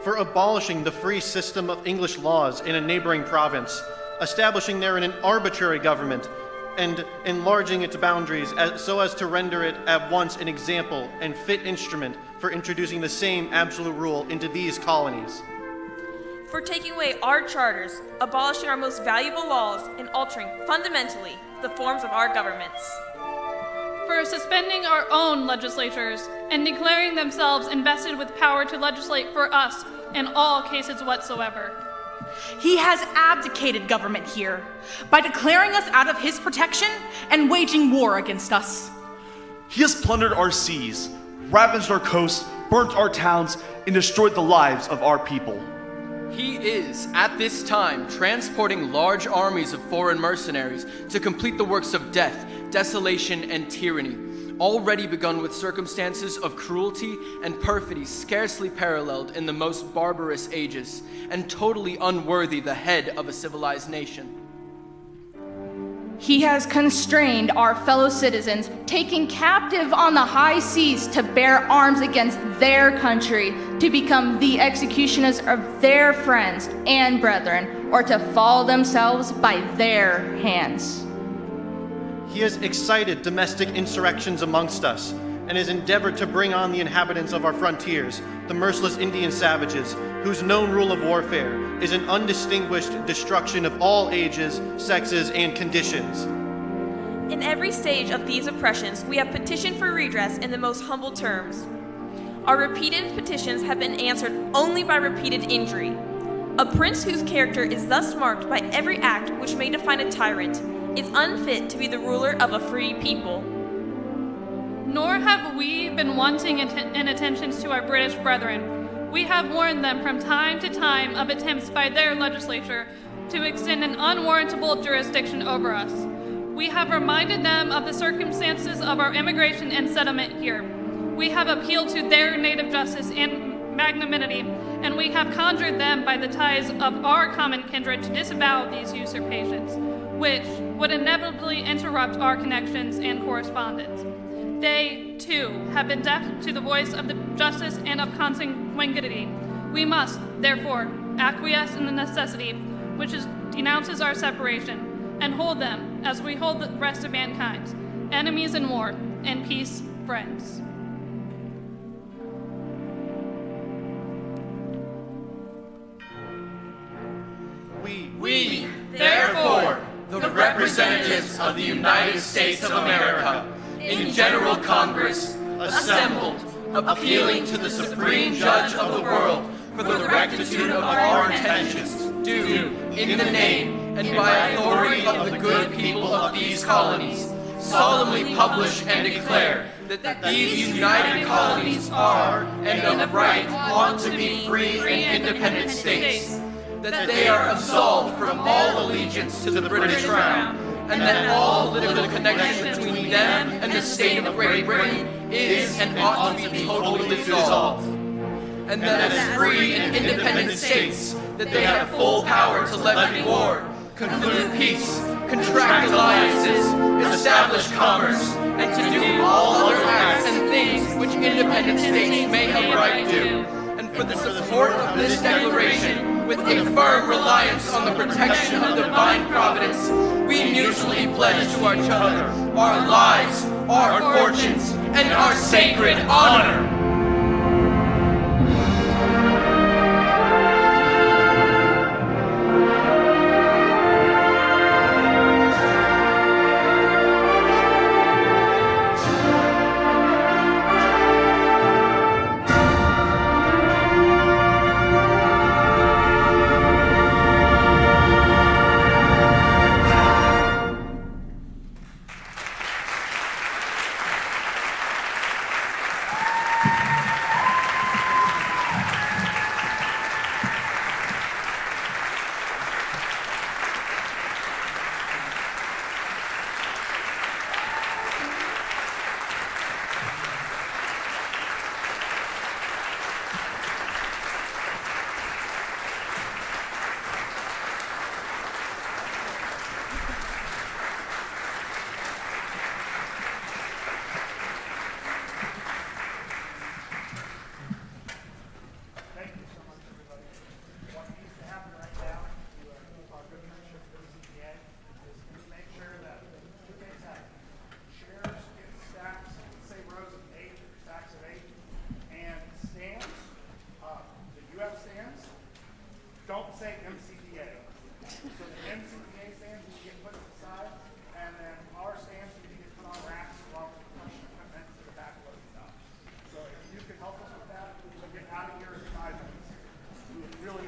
For abolishing the free system of English laws in a neighboring province, establishing therein an arbitrary government, and enlarging its boundaries so as to render it at once an example and fit instrument for introducing the same absolute rule into these colonies. For taking away our charters, abolishing our most valuable laws, and altering fundamentally the forms of our governments. For suspending our own legislatures and declaring themselves invested with power to legislate for us in all cases whatsoever. He has abdicated government here by declaring us out of his protection and waging war against us. He has plundered our seas, ravaged our coasts, burnt our towns, and destroyed the lives of our people. He is, at this time, transporting large armies of foreign mercenaries to complete the works of death, desolation, and tyranny, already begun with circumstances of cruelty and perfidy scarcely paralleled in the most barbarous ages, and totally unworthy the head of a civilized nation. He has constrained our fellow citizens, taking captive on the high seas to bear arms against their country, to become the executioners of their friends and brethren, or to fall themselves by their hands. He has excited domestic insurrections amongst us, and has endeavored to bring on the inhabitants of our frontiers, the merciless Indian savages, whose known rule of warfare is an undistinguished destruction of all ages, sexes, and conditions. In every stage of these oppressions, we have petitioned for redress in the most humble terms. Our repeated petitions have been answered only by repeated injury. A prince whose character is thus marked by every act which may define a tyrant is unfit to be the ruler of a free people. Nor have we been wanting in attentions to our British brethren. We have warned them from time to time of attempts by their legislature to extend an unwarrantable jurisdiction over us. We have reminded them of the circumstances of our immigration and settlement here. We have appealed to their native justice and magnanimity, and we have conjured them by the ties of our common kindred to disavow these usurpations, which would inevitably interrupt our connections and correspondence. They, too, have been deaf to the voice of the justice and of consanguinity. We must, therefore, acquiesce in the necessity which denounces our separation, and hold them, as we hold the rest of mankind, enemies in war, and peace, friends. We, therefore, the representatives of the United States of America, in General Congress, assembled, appealing to the Supreme Judge of the world for the rectitude of our intentions, do, in the name and by authority of the good people of these colonies, solemnly publish and declare that these united colonies are, and of right, ought to be free and independent states, that they are absolved from all allegiance to the British Crown, and that all political connection between them and the state of Great Britain is and ought to be totally dissolved, and that as free and independent states, that they have full power to levy war, conclude peace, contract alliances, establish commerce, and to do all other acts and things which independent states may have right to. And for the support of this declaration, with a firm reliance on the protection of divine providence, we mutually pledge to each other our lives, our fortunes, and our sacred honor. really